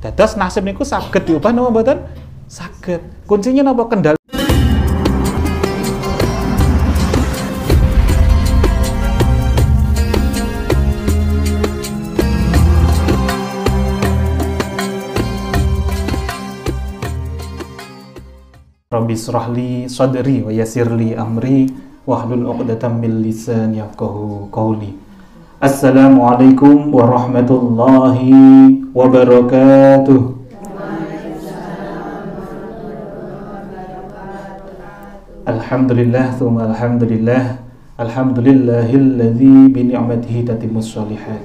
Dados nasib niku saged diubah napa mboten? Saged. Kuncinya napa? Kendali. Rabbi shrahli sadri wa yassirli amri wahlul 'uqdatam min lisani yafqahu qawli. Assalamualaikum warahmatullahi wabarakatuh. Alhamdulillah tsumma alhamdulillah. Alhamdulillahilladzi bi ni'matihi tatimmus shalihat.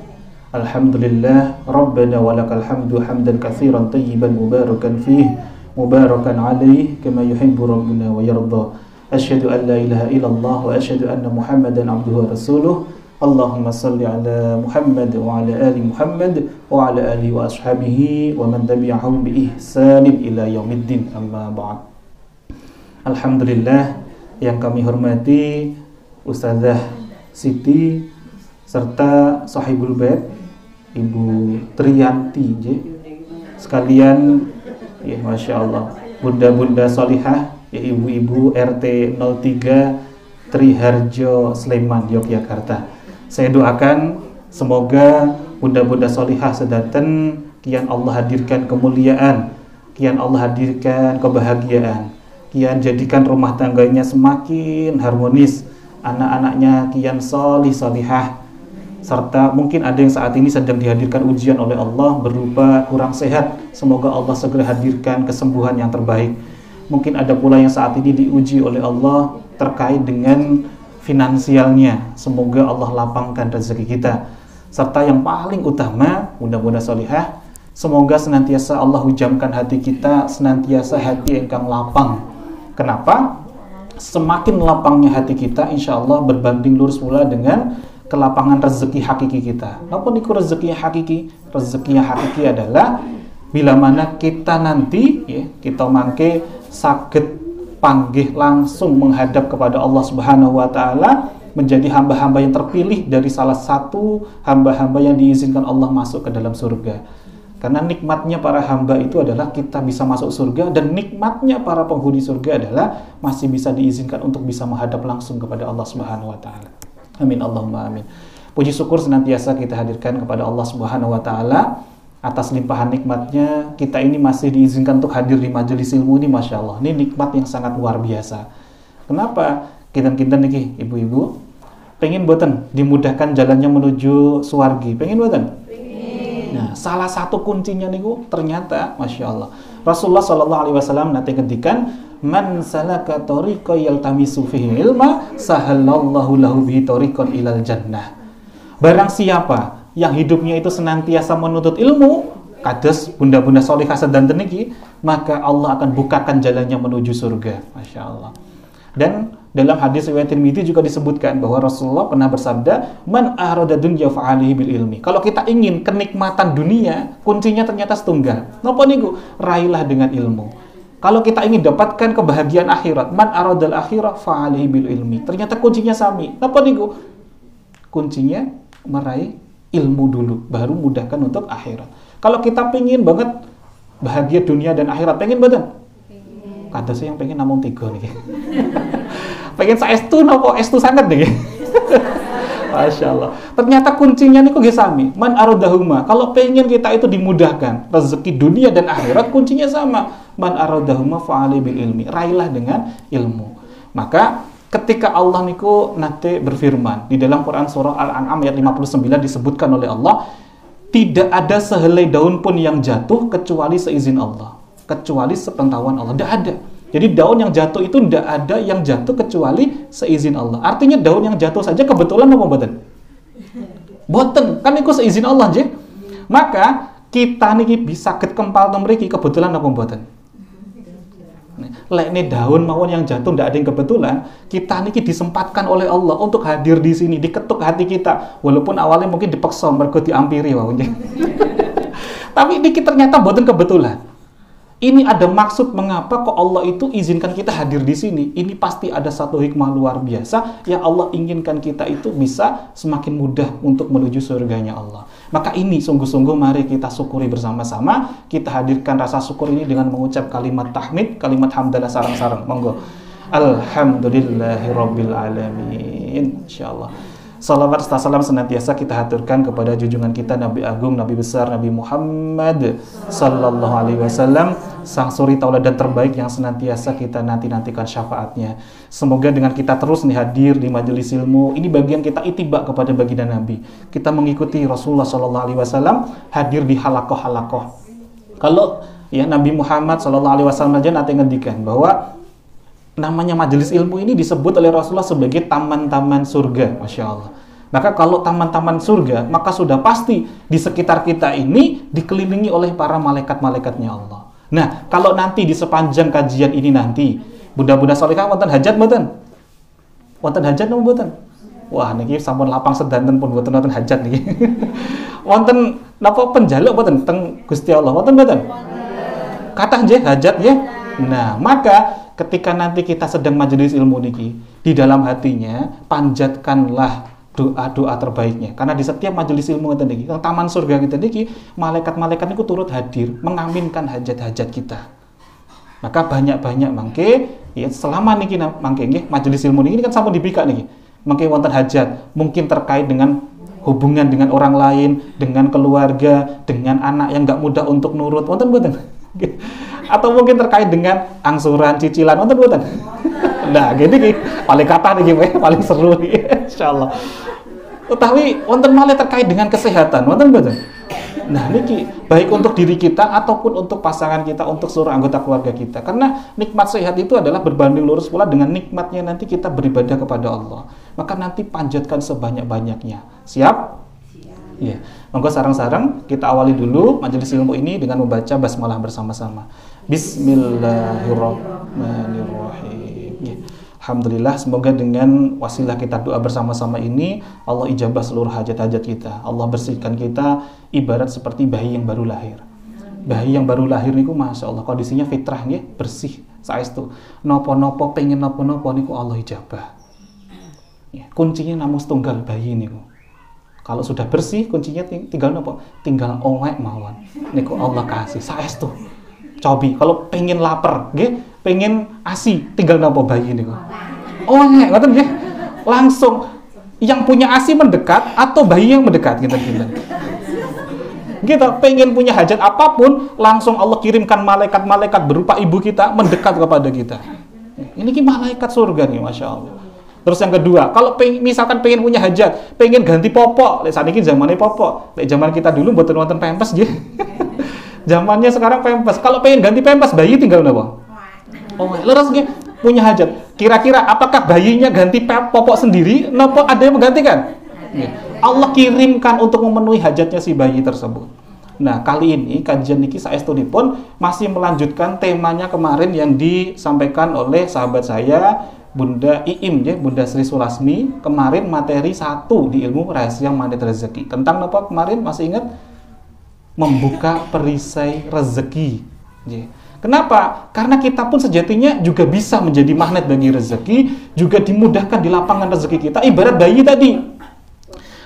Alhamdulillah rabbana walakal hamdu hamdan katsiran tayyiban mubarakan fihi mubarakan alaih kama yuhibbu rabbuna wa yarda. Asyhadu an la ilaha illallah wa asyhadu anna Muhammadan abduhu wa rasuluh. Allahumma salli ala Muhammad wa ala ali Muhammad wa ala alihi wa ashabihi wa man tabi'ahum bi ihsanin ila yaumiddin, amma ba'd. Alhamdulillah, yang kami hormati Ustazah Siti serta sahibul bait Ibu Triyanti sekalian. Ya, Masya Allah, bunda-bunda solihah, ya, ibu-ibu RT 03 Triharjo Sleman, Yogyakarta. Saya doakan semoga bunda-bunda solihah sedanten kian Allah hadirkan kemuliaan, kian Allah hadirkan kebahagiaan, kian jadikan rumah tangganya semakin harmonis, anak-anaknya kian solih-solihah, serta mungkin ada yang saat ini sedang dihadirkan ujian oleh Allah berupa kurang sehat. Semoga Allah segera hadirkan kesembuhan yang terbaik. Mungkin ada pula yang saat ini diuji oleh Allah terkait dengan finansialnya. Semoga Allah lapangkan rezeki kita. Serta yang paling utama, mudah-mudahan solihah, semoga senantiasa Allah hujamkan hati kita, senantiasa hati engkang lapang. Kenapa? Semakin lapangnya hati kita, insya Allah berbanding lurus pula dengan kelapangan rezeki hakiki kita. Apa niku rezeki hakiki? Rezeki yang hakiki adalah bila mana kita nanti, ya, kita mangke saged panggih langsung menghadap kepada Allah Subhanahu wa taala, menjadi hamba-hamba yang terpilih dari salah satu hamba-hamba yang diizinkan Allah masuk ke dalam surga. Karena nikmatnya para hamba itu adalah kita bisa masuk surga, dan nikmatnya para penghuni surga adalah masih bisa diizinkan untuk bisa menghadap langsung kepada Allah Subhanahu wa taala. Amin Allahumma amin. Puji syukur senantiasa kita hadirkan kepada Allah Subhanahu wa taala atas limpahan nikmatnya. Kita ini masih diizinkan untuk hadir di majelis ilmu ini, Masya Allah. Ini nikmat yang sangat luar biasa. Kenapa? Kita nih ibu-ibu pengen boten dimudahkan jalannya menuju suwargi. Pengen boten? Nah, salah satu kuncinya niku ternyata Masya Allah, Rasulullah SAW nanti ngendikan, man salaka tariqan yaltamisu fihi ilma sahalallahu lahu bihi tariqan ilal jannah. Barang siapa yang hidupnya itu senantiasa menuntut ilmu, kados bunda-bunda sholihah sedanten niki, maka Allah akan bukakan jalannya menuju surga. Masya Allah. Dan dalam hadis riwayat Tirmidzi juga disebutkan bahwa Rasulullah pernah bersabda, man arada dunya fa'alihi bil ilmi. Kalau kita ingin kenikmatan dunia, kuncinya ternyata setunggal. Napa niku? Raihlah dengan ilmu. Kalau kita ingin dapatkan kebahagiaan akhirat, man aradal akhirah fa'alihi bil ilmi. Ternyata kuncinya sami. Napa niku? Kuncinya meraih ilmu dulu, baru mudahkan untuk akhirat. Kalau kita pengen banget bahagia dunia dan akhirat, pengen banget? Kada sih yang pengen namung 3 nih. Pengen saestu napa estu sangat nih. Masya Allah. Ternyata kuncinya niku nggih sami. Man aradahuma. Kalau pengen kita itu dimudahkan rezeki dunia dan akhirat, kuncinya sama. Man aradahuma fa'ali bil ilmi. Raihlah dengan ilmu. Maka ketika Allah niku nanti berfirman di dalam Quran surah Al-An'am ayat 59 disebutkan oleh Allah, tidak ada sehelai daun pun yang jatuh kecuali seizin Allah, kecuali sepengetahuan Allah. Tidak ada. Jadi daun yang jatuh itu tidak ada yang jatuh kecuali seizin Allah. Artinya daun yang jatuh saja kebetulan apa mboten? Boten, kan itu seizin Allah aja. Maka kita niki bisa kempal mriki kebetulan apa mboten? Lek ini daun mawon yang jatuh tidak ada yang kebetulan, kita niki disempatkan oleh Allah untuk hadir di sini, diketuk hati kita. Walaupun awalnya mungkin dipaksa mergo diampiri wawonnya. Tapi niki ternyata mboten kebetulan. Ini ada maksud mengapa kok Allah itu izinkan kita hadir di sini. Ini pasti ada satu hikmah luar biasa yang Allah inginkan kita itu bisa semakin mudah untuk menuju surganya Allah. Maka ini sungguh-sungguh mari kita syukuri bersama-sama. Kita hadirkan rasa syukur ini dengan mengucap kalimat tahmid, kalimat hamdalah sarang-sarang. Monggo. Alhamdulillahirabbil alamin. Insyaallah. Salawat serta salam senantiasa kita haturkan kepada junjungan kita Nabi Agung, Nabi besar, Nabi Muhammad sallallahu alaihi wasallam, sang suri tauladan terbaik yang senantiasa kita nantikan syafaatnya. Semoga dengan kita terus nih hadir di majelis ilmu, ini bagian kita itibak kepada baginda Nabi. Kita mengikuti Rasulullah sallallahu alaihi wasallam hadir di halakoh-halakoh. Kalau ya Nabi Muhammad sallallahu alaihi wasallam aja nanti ngendikan bahwa namanya majelis ilmu ini disebut oleh Rasulullah sebagai taman-taman surga, Masya Allah. Maka kalau taman-taman surga, maka sudah pasti di sekitar kita ini dikelilingi oleh para malaikat-malaikatnya Allah. Nah, kalau nanti di sepanjang kajian ini nanti, Bunda-bunda salihah wonten hajat mboten? Wonten hajat napa mboten? Wah, niki sampun lapang sedanten pun mboten wonten hajat niki. Wonten napa penjaluk mboten teng Gusti Allah? Wonten mboten? Kathah nggih hajat nggih. Nah, maka ketika nanti kita sedang majelis ilmu niki, di dalam hatinya panjatkanlah doa-doa terbaiknya. Karena di setiap majelis ilmu ngeten niki, taman surga ngeten niki, malaikat-malaikat niku turut hadir mengaminkan hajat-hajat kita. Maka banyak-banyak mangke ya selama niki mangke nggih majelis ilmu niki kan sampun dibikak niki. Mangke wonten hajat, mungkin terkait dengan hubungan dengan orang lain, dengan keluarga, dengan anak yang enggak mudah untuk nurut, wonten mboten? Atau mungkin terkait dengan angsuran, cicilan, wonten mboten? Nah, gini ki paling kathah niki paling seru niki insyaallah. Utawi wonten malih terkait dengan kesehatan, wonten mboten? Nah, niki baik untuk diri kita ataupun untuk pasangan kita, untuk seluruh anggota keluarga kita. Karena nikmat sehat itu adalah berbanding lurus pula dengan nikmatnya nanti kita beribadah kepada Allah. Maka nanti panjatkan sebanyak-banyaknya. Siap? Iya. Monggo sareng-sareng kita awali dulu majelis ilmu ini dengan membaca basmalah bersama-sama. Bismillahirrahmanirrahim. Ya. Alhamdulillah, semoga dengan wasilah kita doa bersama-sama ini Allah ijabah seluruh hajat-hajat kita. Allah bersihkan kita ibarat seperti bayi yang baru lahir. Bayi yang baru lahir niku Masya Allah kondisinya fitrah nggih, bersih saestu. Nopo-nopo pengen nopo-nopo niku Allah ijabah. Ya, kuncinya namung setunggal bayi niku. Kalau sudah bersih kuncinya tinggal nopo? Tinggal owek mawon. Niku Allah kasih saestu. Cobi kalau pengen lapar nggih, pengen ASI tinggal nopo bayi niku. Owek ngoten nggih. Langsung yang punya ASI mendekat atau bayi yang mendekat gitu-gitu. Kita pengen punya hajat apapun, langsung Allah kirimkan malaikat-malaikat berupa ibu kita mendekat kepada kita. Ini ki malaikat surga nih, Masya Allah. Terus yang kedua, kalau misalkan pengen punya hajat, pengen ganti popok, saat ini zamannya popok. Zaman kita dulu mboten wonten pempes nggih. Zamannya sekarang pempes. Kalau pengen ganti pempes, bayi tinggal napa? Oh, leres nggih, punya hajat. Kira-kira apakah bayinya ganti popok sendiri, napa ada yang menggantikan? Allah kirimkan untuk memenuhi hajatnya si bayi tersebut. Nah, kali ini kajian niki saestudipun masih melanjutkan temanya kemarin yang disampaikan oleh sahabat saya Bunda Iim ya, Bunda Sri Sulasmi. Kemarin materi 1 di ilmu rahasia magnet rezeki. Tentang apa kemarin masih ingat? Membuka perisai rezeki. Ya. Kenapa? Karena kita pun sejatinya juga bisa menjadi magnet bagi rezeki, juga dimudahkan di lapangan rezeki kita. Ibarat bayi tadi.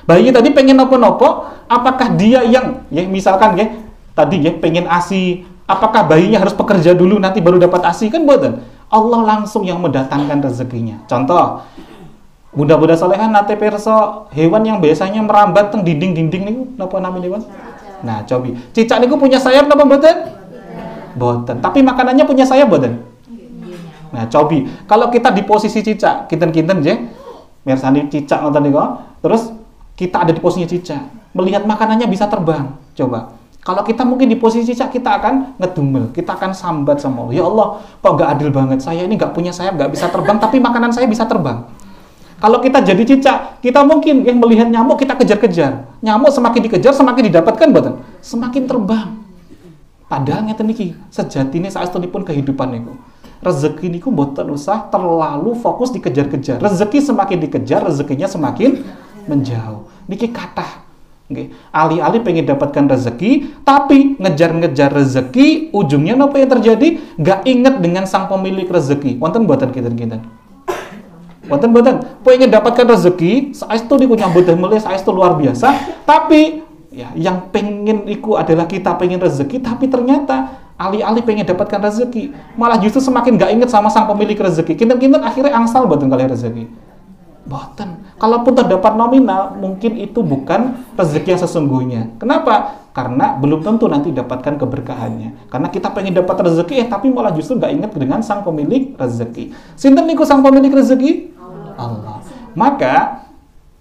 Bayi tadi pengen nopo-nopo, apakah dia yang ya misalkan ya tadi ya pengen ASI, apakah bayinya harus bekerja dulu nanti baru dapat ASI? Kan mboten. Allah langsung yang mendatangkan rezekinya. Contoh, bunda-bunda solehan nate perso hewan yang biasanya merambat teng dinding-dinding niku napa namanya hewan? Nah, cobi. Cicak niku punya sayap napa mboten? Mboten. Tapi makanannya punya sayap mboten? Nah, cobi. Kalau kita di posisi cicak, kinten-kinten nggih. Mirsani cicak ngoten niku. Terus kita ada di posisi cicak, melihat makanannya bisa terbang. Coba. Kalau kita mungkin di posisi cicak, kita akan ngedumel, kita akan sambat sama Allah. Ya Allah, kok nggak adil banget. Saya ini nggak punya sayap, nggak bisa terbang, tapi makanan saya bisa terbang. Kalau kita jadi cicak, kita mungkin yang melihat nyamuk, kita kejar-kejar. Nyamuk semakin dikejar, semakin didapatkan, betul? Semakin terbang. Padahal ngeten niki, sejatine saestunipun kehidupan niku. Rezeki niku mboten usah terlalu fokus dikejar-kejar. Rezeki semakin dikejar, rezekinya semakin menjauh. Niki kathah. Nggih, alih-alih pengen dapatkan rezeki, tapi ngejar-ngejar rezeki, ujungnya apa yang terjadi? Nggak inget dengan sang pemilik rezeki. Wonten mboten kinten-kinten? Wonten mboten? Pengen dapatkan rezeki, saestu niku nyambut damel saestu luar biasa, tapi Ya, yang pengen iku adalah kita pengen rezeki, tapi ternyata alih-alih pengen dapatkan rezeki, malah justru semakin gak inget sama sang pemilik rezeki. Kinten-kinten akhirnya angsal betul kali rezeki. Boten. Kalaupun terdapat nominal, mungkin itu bukan rezeki yang sesungguhnya. Kenapa? Karena belum tentu nanti dapatkan keberkahannya. Karena kita pengen dapat rezeki, tapi malah justru gak inget dengan sang pemilik rezeki. Sinten niku sang pemilik rezeki? Allah. Maka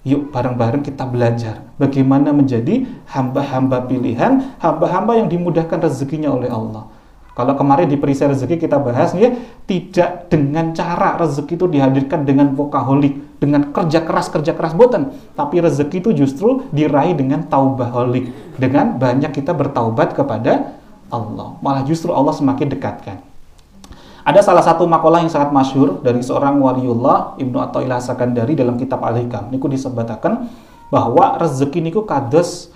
yuk bareng-bareng kita belajar bagaimana menjadi hamba-hamba pilihan, hamba-hamba yang dimudahkan rezekinya oleh Allah. Kalau kemarin di perisai rezeki kita bahas ya, tidak dengan cara rezeki itu dihadirkan dengan workaholic, dengan kerja keras boten, tapi rezeki itu justru diraih dengan taubaholik, dengan banyak kita bertaubat kepada Allah. Malah justru Allah semakin dekatkan. Ada salah satu makalah yang sangat masyhur dari seorang waliullah Ibnu Athaillah Sakandari dalam kitab Al-Hikam. Niku disebutkan bahwa rezeki niku kados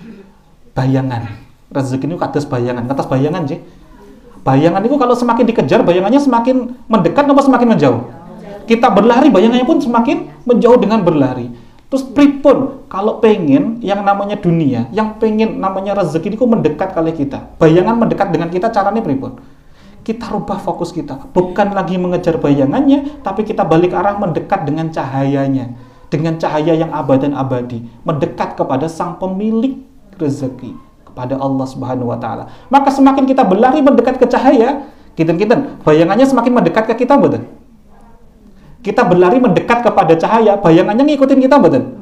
bayangan. Rezeki niku kados bayangan. Kados bayangan nggih. Bayangan itu kalau semakin dikejar, bayangannya semakin mendekat atau semakin menjauh? Kita berlari, bayangannya pun semakin menjauh dengan berlari. Terus pripun kalau pengen yang namanya dunia, yang pengen namanya rezeki itu mendekat kali kita. Bayangan mendekat dengan kita, caranya pripun? Kita rubah fokus kita. Bukan lagi mengejar bayangannya, tapi kita balik arah mendekat dengan cahayanya. Dengan cahaya yang abadi dan abadi. Mendekat kepada sang pemilik rezeki. Pada Allah Subhanahu wa taala. Maka semakin kita berlari mendekat ke cahaya, kinten-kinten bayangannya semakin mendekat ke kita, betul? Kita berlari mendekat kepada cahaya, bayangannya ngikutin kita, betul?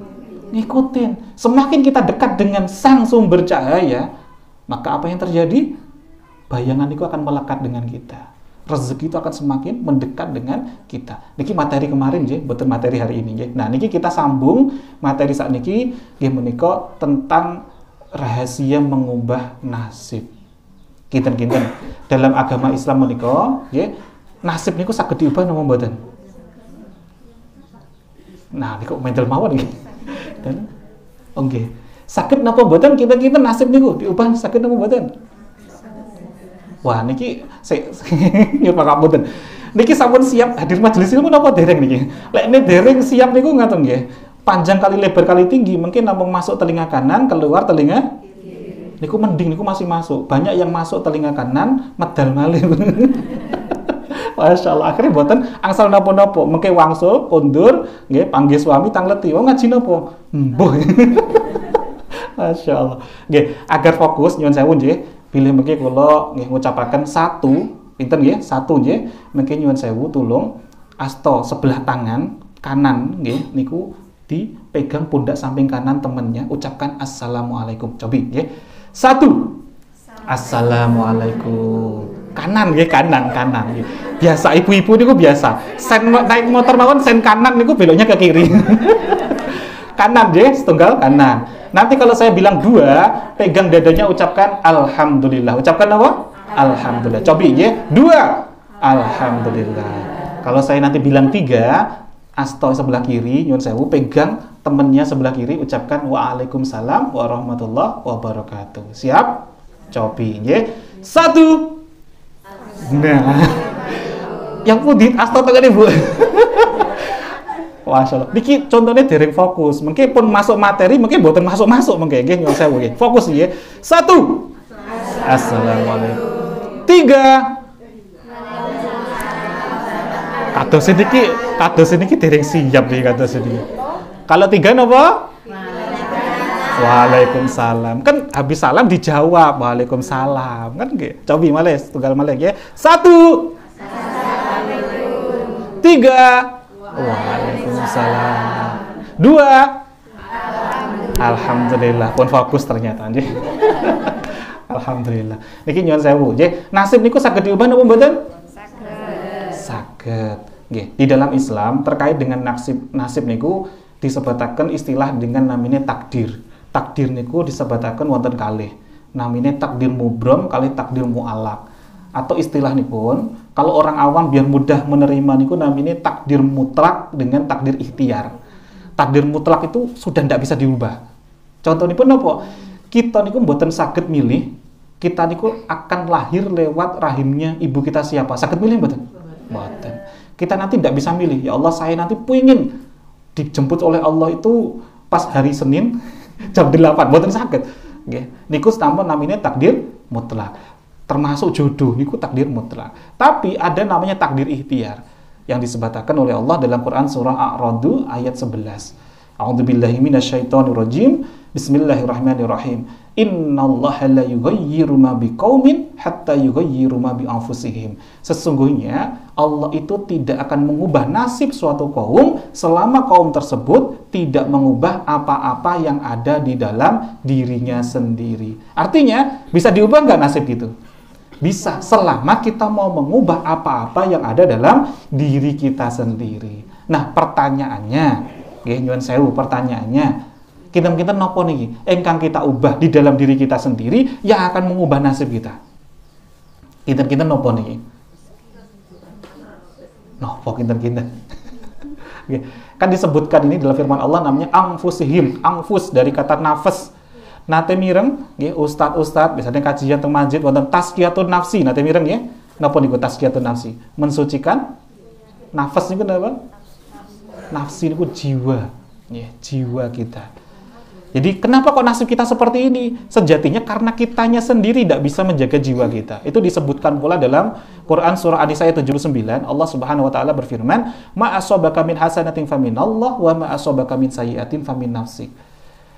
Ngikutin. Semakin kita dekat dengan sang sumber cahaya, maka apa yang terjadi? Bayangan itu akan melekat dengan kita. Rezeki itu akan semakin mendekat dengan kita. Niki materi kemarin nggih, betul materi hari ini nggih. Nah, niki kita sambung materi saat niki nggih menika tentang rahasia mengubah nasib. Kinten-kinten dalam agama Islam menika, nggih, nasib niku saged diubah napa mboten? Nah, niku mental mawon nggih. Dan nggih, saged napa mboten kinten-kinten nasib niku diubah saged napa mboten? Wah, niki nyuwun pangapunten. Niki sampun siap hadir majelis ilmu napa dereng niki? Lek dereng siap niku ngaten nggih. Panjang kali lebar kali tinggi, mungkin nampung masuk telinga kanan, keluar telinga niku mending, niku masih masuk. Banyak yang masuk telinga kanan, medal malih. Masya Allah, akhirnya buatan angsal napa-napa, mengke wangsul, kondur, nggih, panggil suami tangleti. Oh ngaji napa? Mbuh. Masya Allah. Nggih, agar fokus nyuwun sewu nggih, pilih mengke kula nggih ngucapaken satu, pinten nggih? Satu nggih, mengke nyuwun sewu tulung asta sebelah tangan kanan nggih niku dipegang pundak samping kanan temennya, ucapkan assalamualaikum. Cobi nggih. Satu. Assalamualaikum. Kanan nggih, kanan nggih. Biasa ibu-ibu niku biasa. Sen naik motor mawon sen kanan niku beloknya ke kiri. Kanan nggih, setunggal kanan. Nanti kalau saya bilang dua, pegang dadanya ucapkan alhamdulillah. Ucapkan apa? Alhamdulillah. Cobi nggih. Dua. Alhamdulillah. Kalau saya nanti bilang tiga, asto sebelah kiri, nyuwun sewu, pegang temennya sebelah kiri, ucapkan waalaikumsalam warahmatullahi wabarakatuh. Siap? Cobi, nggih. Satu. Nah. Yang pudit asto tengene, Bu. Masyaallah. Niki contohnya dereng fokus. Mungkin pun masuk materi, mungkin mboten masuk-masuk mungkin nggih, nyuwun sewu nggih. Fokus nggih. Satu. Assalamualaikum. Tiga. Kados niki dereng siap nih kados niki. Kalau tiga napa? Waalaikumsalam. Kan habis salam dijawab waalaikumsalam. Kan nggih. Cobi malih tunggal malih nggih. Satu. Tiga. Waalaikumsalam. Dua. Alhamdulillah. Pun fokus ternyata nggih. Alhamdulillah. Niki nyuwun sewu nggih. Nasib niku saged diubah napa mboten? Saged. Nggih, di dalam Islam terkait dengan nasib niku disebutaken istilah dengan namanya takdir. Takdir niku disebutaken wonten kalih. Namanya takdir mubrom kali takdir mu'allaq. Atau istilah nipun, kalau orang awam biar mudah menerima niku namanya takdir mutlak dengan takdir ikhtiar. Takdir mutlak itu sudah tidak bisa diubah. Contoh nipun napa? Kita niku mboten saged milih, kita niku akan lahir lewat rahimnya ibu kita siapa. Saged milih mboten? Mboten. Kita nanti tidak bisa milih, ya Allah saya nanti pengen dijemput oleh Allah itu pas hari Senin jam 8, mboten saged. nggih. Niku sampun namine takdir mutlak. Termasuk jodoh niku takdir mutlak. Tapi ada namanya takdir ikhtiar yang disebutkan oleh Allah dalam Quran surah A'rad ayat 11. A'udzubillahi minasyaitonirrajim. Bismillahirrahmanirrahim. Innallaha la yughayyiru ma biqaumin hatta yughayyiru ma bi anfusihim. Sesungguhnya Allah itu tidak akan mengubah nasib suatu kaum selama kaum tersebut tidak mengubah apa-apa yang ada di dalam dirinya sendiri. Artinya, bisa diubah nggak nasib gitu? Bisa, selama kita mau mengubah apa-apa yang ada dalam diri kita sendiri. Nah, pertanyaannya, nyuwun sewu, pertanyaannya, kita nopo niki engkang kita ubah di dalam diri kita sendiri yang akan mengubah nasib kita. Kita nopo niki? Nopo kita. Kan disebutkan ini dalam firman Allah namanya anfusihim, anfus dari kata nafas. Nate mireng nggih ustad biasanya kajian teng masjid wonten tazkiyatun nafsi. Nate mireng nggih. Napa niku tazkiyatun nafsi? Mensucikan nafas niku napa? Nafsi niku jiwa. Nggih, jiwa kita. Jadi kenapa kok nasib kita seperti ini? Sejatinya karena kitanya sendiri tidak bisa menjaga jiwa kita. Itu disebutkan pula dalam Quran surah An-Nisa ayat 79. Allah Subhanahu wa taala berfirman, "Ma asabaka min hasanatin faminallah wa ma asabaka min sayyi'atin famin nafsik."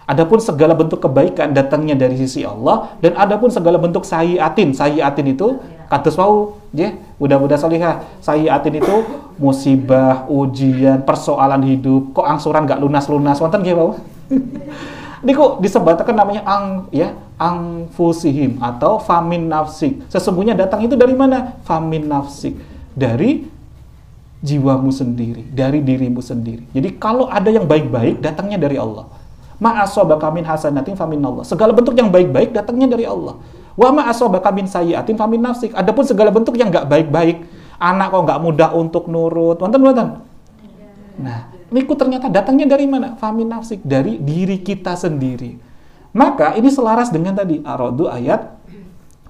Adapun segala bentuk kebaikan datangnya dari sisi Allah dan adapun segala bentuk sayyi'atin. Sayyi'atin itu kados wau, nggih, budak-budak salihah. Sayyi'atin itu musibah, ujian, persoalan hidup, kok angsuran enggak lunas-lunas. Wonten nggih wau? Niku disebutkan namanya anfusihim atau famin nafsik. Sesungguhnya datang itu dari mana? Famin nafsik. Dari jiwamu sendiri, dari dirimu sendiri. Jadi kalau ada yang baik-baik datangnya dari Allah. Ma asabaka min hasanatin faminallah. Segala bentuk yang baik-baik datangnya dari Allah. Wa ma asabaka min sayyi'atin famin nafsik. Adapun segala bentuk yang enggak baik-baik, anak kok enggak mudah untuk nurut. Wonten. Nah, niku ternyata datangnya dari mana? Famin nafsik, dari diri kita sendiri. Maka ini selaras dengan tadi A'rad ayat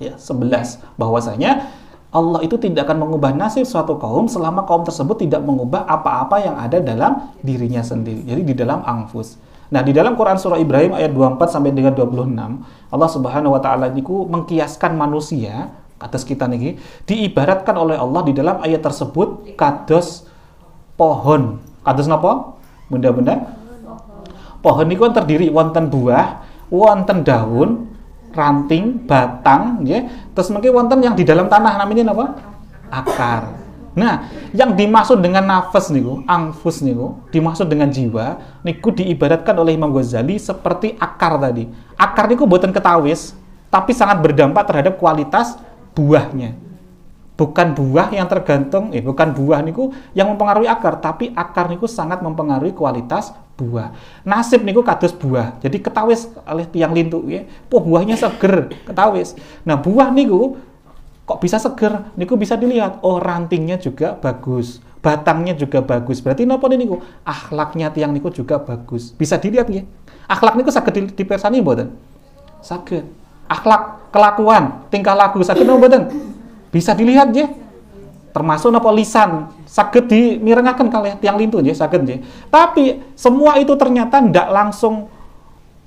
11 bahwasanya Allah itu tidak akan mengubah nasib suatu kaum selama kaum tersebut tidak mengubah apa-apa yang ada dalam dirinya sendiri. Jadi di dalam anfus. Nah, di dalam Quran surah Ibrahim ayat 24 sampai dengan 26, Allah Subhanahu wa taala niku mengkiaskan manusia atas kita niki diibaratkan oleh Allah di dalam ayat tersebut kados pohon. Kados napa? Benda-benda pohon niku terdiri wonten buah, wonten daun, ranting, batang, nggih. Terus mengki wonten yang di dalam tanah namanya napa? Akar. Nah, yang dimaksud dengan nafas niku, anfus niku, dimaksud dengan jiwa, niku diibaratkan oleh Imam Ghazali seperti akar tadi. Akar niku boten ketawis, tapi sangat berdampak terhadap kualitas buahnya. Bukan buah yang tergantung, bukan buah niku yang mempengaruhi akar, tapi akar niku sangat mempengaruhi kualitas buah. Nasib niku kados buah. Jadi ketawis oleh tiang lintu ya. Buahnya seger, ketawis. Nah, buah niku kok bisa seger? Niku bisa dilihat, rantingnya juga bagus, batangnya juga bagus. Berarti napa niku? Akhlaknya tiang niku juga bagus. Bisa dilihat ya. Akhlak niku saged dipirsani mboten? Saged. Akhlak, kelakuan, tingkah laku saged napa mboten? Bisa dilihat ya, termasuk napa lisan saged dimirengaken kalih tiang lintu nggih saged nggih. Tapi semua itu ternyata ndak langsung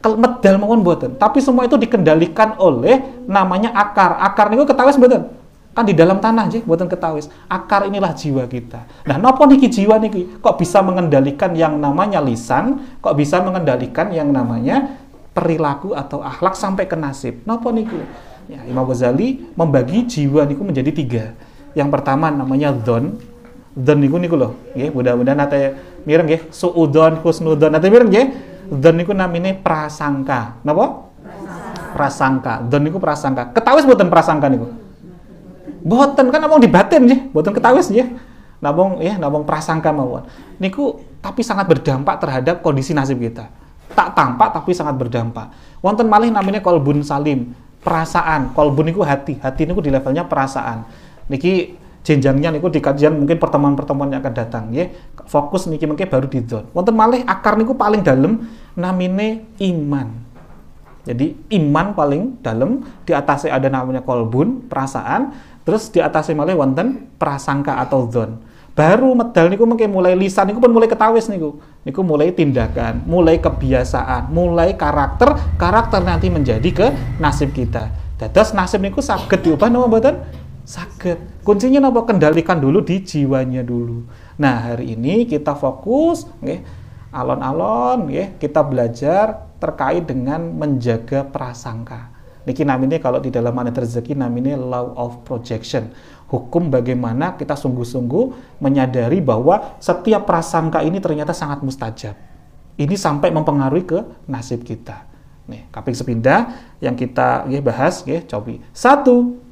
medal mawon mboten, tapi semua itu dikendalikan oleh namanya akar. Akar niku ketawis mboten? Kan di dalam tanah nggih mboten ketawis. Akar inilah jiwa kita. Nah, napa niki jiwa niki? Kok bisa mengendalikan yang namanya lisan? Kok bisa mengendalikan yang namanya perilaku atau akhlak sampai ke nasib? Napa niku? Ya, Imam Ghazali membagi jiwa niku menjadi 3. Yang pertama namanya dzon. Dzon niku lho, nggih, mudah-mudahan nate mireng nggih, suudzon, husnudzon. Nate mireng nggih. Dzon niku namine prasangka. Napa? Prasangka. Dzon niku prasangka. Ketawis mboten prasangka niku? Mboten, kan namung di batin nggih, mboten ketawis nggih. Namung prasangka mawon. Niku tapi sangat berdampak terhadap kondisi nasib kita. Tak tampak tapi sangat berdampak. Wonten malih namanya qalbun salim. Perasaan, qalbun niku hati niku di levelnya perasaan. Niki jenjangnya niku di kajian mungkin pertemuan-pertemuan yang akan datang ya. Fokus niki mungkin baru di dzon. Wonten malih akar niku paling dalam namine iman. Jadi iman paling dalam, di atasnya ada namanya qalbun, perasaan, terus di atasnya malih wonten prasangka atau dzon. Baru medal niku mungkin mulai lisan niku pun mulai ketawis niku. Niku mulai tindakan, mulai kebiasaan, mulai karakter nanti menjadi ke nasib kita. Dados nasib niku saged diubah napa mboten? Saged. Kuncinya napa? Kendalikan dulu di jiwanya dulu. Nah, hari ini kita fokus nggih alon-alon nggih kita belajar terkait dengan menjaga prasangka. Niki namanya kalau di dalam manit rezeki namanya law of projection. Hukum bagaimana kita sungguh-sungguh menyadari bahwa setiap prasangka ini ternyata sangat mustajab. Ini sampai mempengaruhi ke nasib kita. Nih, kaping sepindah yang kita bahas cobi. 1.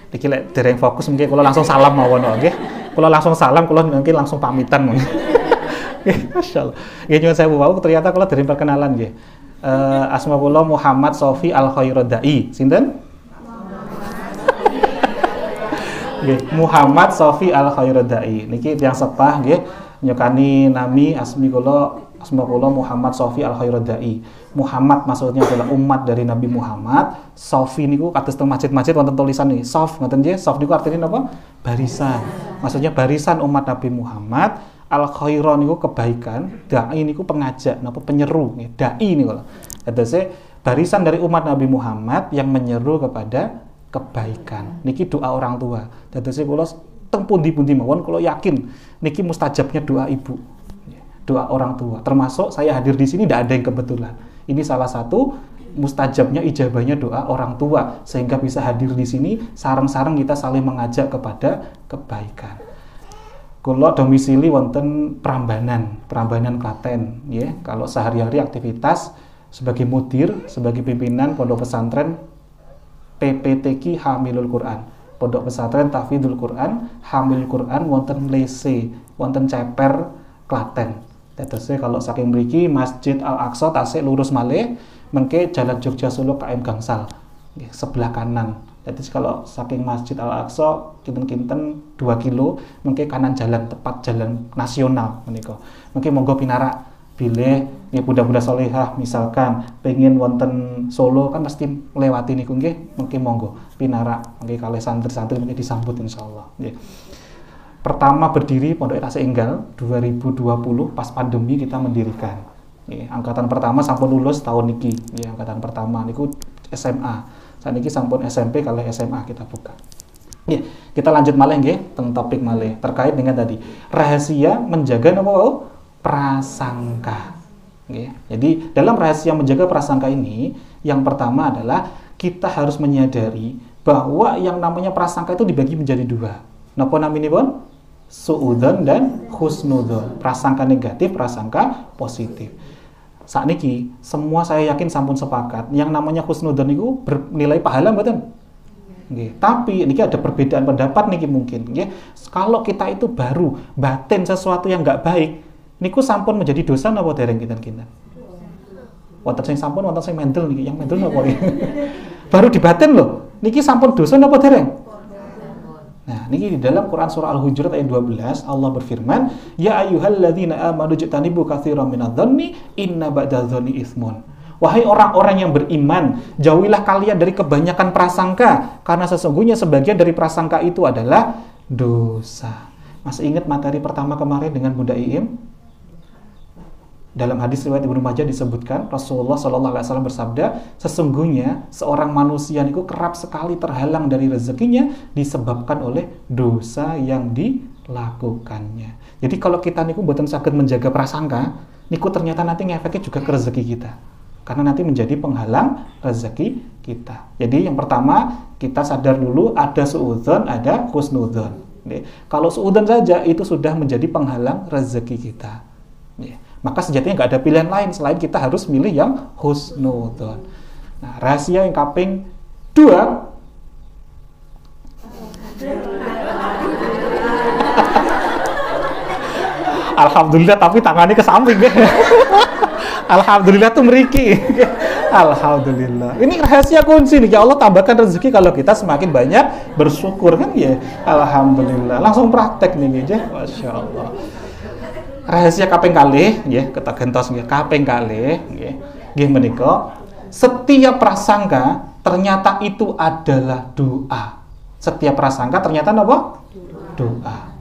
Niki lek dereng fokus mungkin kalau langsung salam mawon nggih. Kalau langsung salam kalau mungkin langsung pamitan mungkin. Masyaallah. Nggih nyuwun sewu wau ternyata kalau dari perkenalan nggih. Asma kula Muhammad Sofi Al-Khairodai. Sinten? Nggih, Muhammad Sofi Al-Khairodai. Niki tiyang sepah nggih nyukani nami asma kula Muhammad Sofi Al-Khairodai. Muhammad maksudnya adalah umat dari Nabi Muhammad. Sofi niku kados teng masjid-masjid wonten tulisan niki. Sof ngoten nggih. Sof niku artinya napa? Barisan. Maksudnya barisan umat Nabi Muhammad. Al-khairon niku kebaikan, dai niku pengajak, napa penyeru nggih. Dai niku lho. Adase barisan dari umat Nabi Muhammad yang menyeru kepada kebaikan. Niki doa orang tua. Dadose kula teng pundi-pundi mawon kula yakin niki mustajabnya doa ibu. Doa orang tua. Termasuk saya hadir di sini tidak ada yang kebetulan. Ini salah satu mustajabnya ijabahnya doa orang tua sehingga bisa hadir di sini sareng-sareng kita saling mengajak kepada kebaikan. Kula domisili wonten Prambanan Klaten, ya. Kalau sehari-hari aktivitas sebagai mudir, sebagai pimpinan pondok pesantren PPTQ Hamilul Quran, pondok pesantren Tahfidzul Quran, Hamilul Quran wonten Lese, wonten Ceper, Klaten. Dados kalau saking mriki Masjid Al-Aqsa tasik lurus malih mengke Jalan Jogja Solo KM Gangsal, nggih, sebelah kanan. Jadi kalau saking Masjid Al-Aqsa kinten-kinten 2 kilo mungkin kanan jalan tepat jalan nasional menika. Mungkin monggo pinarak bilih nggih bunda-bunda solehah misalkan pengen wonten Solo kan mesti melewati niku nggih mungkin monggo pinarak mungkin kalih santri-santri mungkin disambut insyaallah nggih. Pertama berdiri Pondok Tasik Enggal 2020 pas pandemi kita mendirikan. Nggih, angkatan pertama sampun lulus tahun niki. Nggih, angkatan pertama niku SMA. Saat ini sampun SMP kalau SMA kita buka. Ya, kita lanjut malih nggih teng topik malih terkait dengan tadi rahasia menjaga napa prasangka. Nggih. Jadi dalam rahasia menjaga prasangka ini yang pertama adalah kita harus menyadari bahwa yang namanya prasangka itu dibagi menjadi 2. Napa naminipun? Suudzon dan husnudzon. Prasangka negatif, prasangka positif. Saat niki semua saya yakin sampun sepakat yang namanya husnudzon itu bernilai pahala mboten? Nggih. Tapi niki ada perbedaan pendapat niki mungkin nggih. Kalau kita itu baru batin sesuatu yang enggak baik, niku sampun menjadi dosa napa dereng kinten-kinten? Wonten sing sampun wonten sing mendel niki, yang mendel napa niki? Baru dibatin loh. Niki sampun dosa napa dereng? Nah, niki di dalam Quran surah Al-Hujurat ayat 12 Allah berfirman, "Ya ayyuhalladzina amanu jtanibu katsiran minadh-dhanni inna ba'dadh-dhanni itsmun." Wahai orang-orang yang beriman, jauhilah kalian dari kebanyakan prasangka karena sesungguhnya sebagian dari prasangka itu adalah dosa. Masih ingat materi pertama kemarin dengan Bunda Iim? Dalam hadis riwayat Ibnu Majah disebutkan Rasulullah SAW bersabda, sesungguhnya seorang manusia itu kerap sekali terhalang dari rezekinya disebabkan oleh dosa yang dilakukannya. Jadi kalau kita niku mboten saged menjaga prasangka, niku ternyata nanti ngefeknya juga ke rezeki kita. Karena nanti menjadi penghalang rezeki kita. Jadi yang pertama kita sadar dulu ada suudzon, ada husnudzon. Kalau suudzon saja itu sudah menjadi penghalang rezeki kita. Maka sejatinya nggak ada pilihan lain selain kita harus milih yang husnudzon. Nah, rahasia yang kaping 2 Alhamdulillah tapi tangannya ke samping. Alhamdulillah tuh meriki. Alhamdulillah. Ini rahasia kunci nih. Ya Allah tambahkan rezeki kalau kita semakin banyak bersyukur kan ya. Alhamdulillah. Langsung praktek nih aja. Masya Allah. Rahasia kaping kalih nggih kita gentos nggih kaping kalih nggih menika setiap prasangka ternyata itu adalah doa. Setiap prasangka ternyata apa? Doa.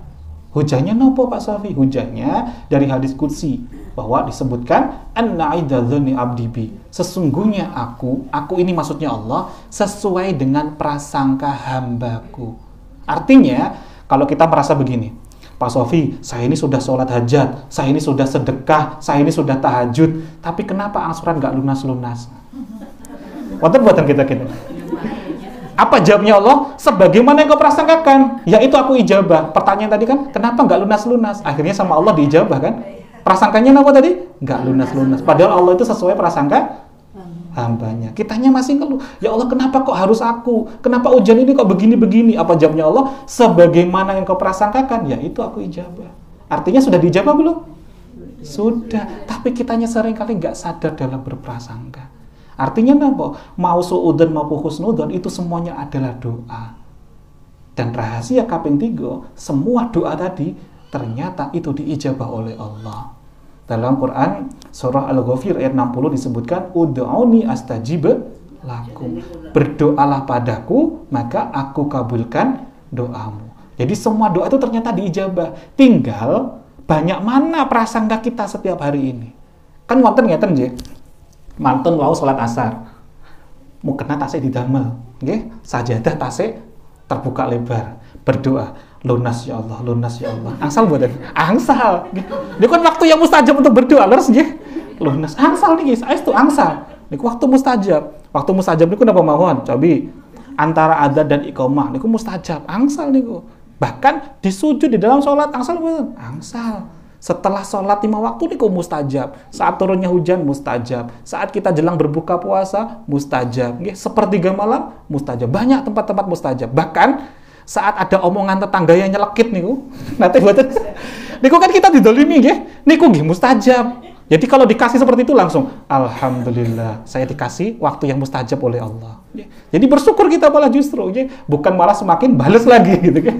Hujahnya nopo Pak Sofi? Hujahnya dari hadis qudsi bahwa disebutkan anna idzadzani abdi bi. Sesungguhnya aku ini maksudnya Allah, sesuai dengan prasangka hambaku. Artinya kalau kita merasa begini, Pak Sofi, saya ini sudah sholat hajat, saya ini sudah sedekah, saya ini sudah tahajud, tapi kenapa angsuran nggak lunas-lunas? Buatan kita. Apa jawabnya Allah? Sebagaimana yang kau prasangkakan, yaitu aku ijabah. Pertanyaan tadi kan, kenapa nggak lunas-lunas? Akhirnya sama Allah diijabah kan? Prasangkanya apa tadi? Nggak lunas-lunas. Padahal Allah itu sesuai prasangka hambanya. Kitanya masih ngeluh. Ya Allah, kenapa kok harus aku? Kenapa ujian ini kok begini-begini? Apa jawabnya Allah? Sebagaimana yang kau prasangkakan, yaitu aku ijabah. Artinya sudah diijabah belum? Sudah. Tapi kitanya seringkali nggak sadar dalam berprasangka. Artinya apa? Mau suudzon maupun husnudzon itu semuanya adalah doa. Dan rahasia kaping 3, semua doa tadi ternyata itu diijabah oleh Allah. Dalam Quran surah Al-Ghafir ayat 60 disebutkan ud'uni astajib lakum. Berdoalah padaku maka aku kabulkan doamu. Jadi semua doa itu ternyata diijabah. Tinggal banyak mana prasangka kita setiap hari ini. Kan wonten ngeten nggih. Mantun wau salat asar. Mukena tasik didamel, nggih. Sajadah tasik terbuka lebar. Berdoa, lunas ya Allah, lunas ya Allah. Angsal mboten? Angsal. Niku kan waktu yang mustajab untuk berdoa, leres nggih. Lunas. Angsal niki, saestu angsal. Niku waktu mustajab. Waktu mustajab niku napa mawon? Cobi antara adzan dan iqamah niku mustajab. Angsal niku. Bahkan disujud di dalam salat angsal mboten? Angsal. Setelah sholat 5 waktu niku mustajab. Saat turunnya hujan mustajab. Saat kita jelang berbuka puasa mustajab. Sepertiga malam mustajab. Banyak tempat-tempat mustajab. Bahkan saat ada omongan tetangga yang nyelekit niku, nanti buatan niku kan kita didolimi nggih. Niku nggih mustajab. Jadi kalau dikasih seperti itu langsung alhamdulillah saya dikasih waktu yang mustajab oleh Allah. Jadi bersyukur kita malah justru, bukan malah semakin balas lagi gitu kan.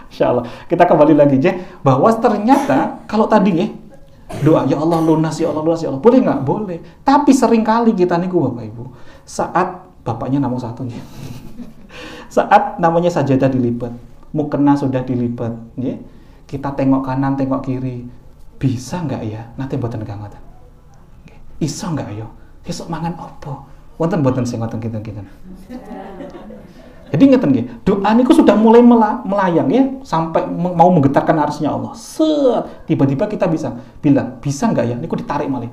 Insyaallah. Kita kembali lagi bahwa ternyata kalau tadi doa ya Allah lunas ya Allah lunas ya Allah boleh nggak? Boleh. Tapi seringkali kita niku Bapak Ibu saat bapaknya namun satu saat namanya sajadah dilipat, mukena sudah dilipat, kita tengok kanan tengok kiri. Bisa nggak ya? Nanti buatan ngoten. Iso nggak yo? Besok mangan opo? Wonten buatan sing ngoten kita. Jadi ngeten nggih, doa niku sudah mulai melayang ya sampai mau menggetarkan arsy-Nya Allah. Tiba-tiba kita bisa bilang, bisa nggak ya? Niku ditarik malih.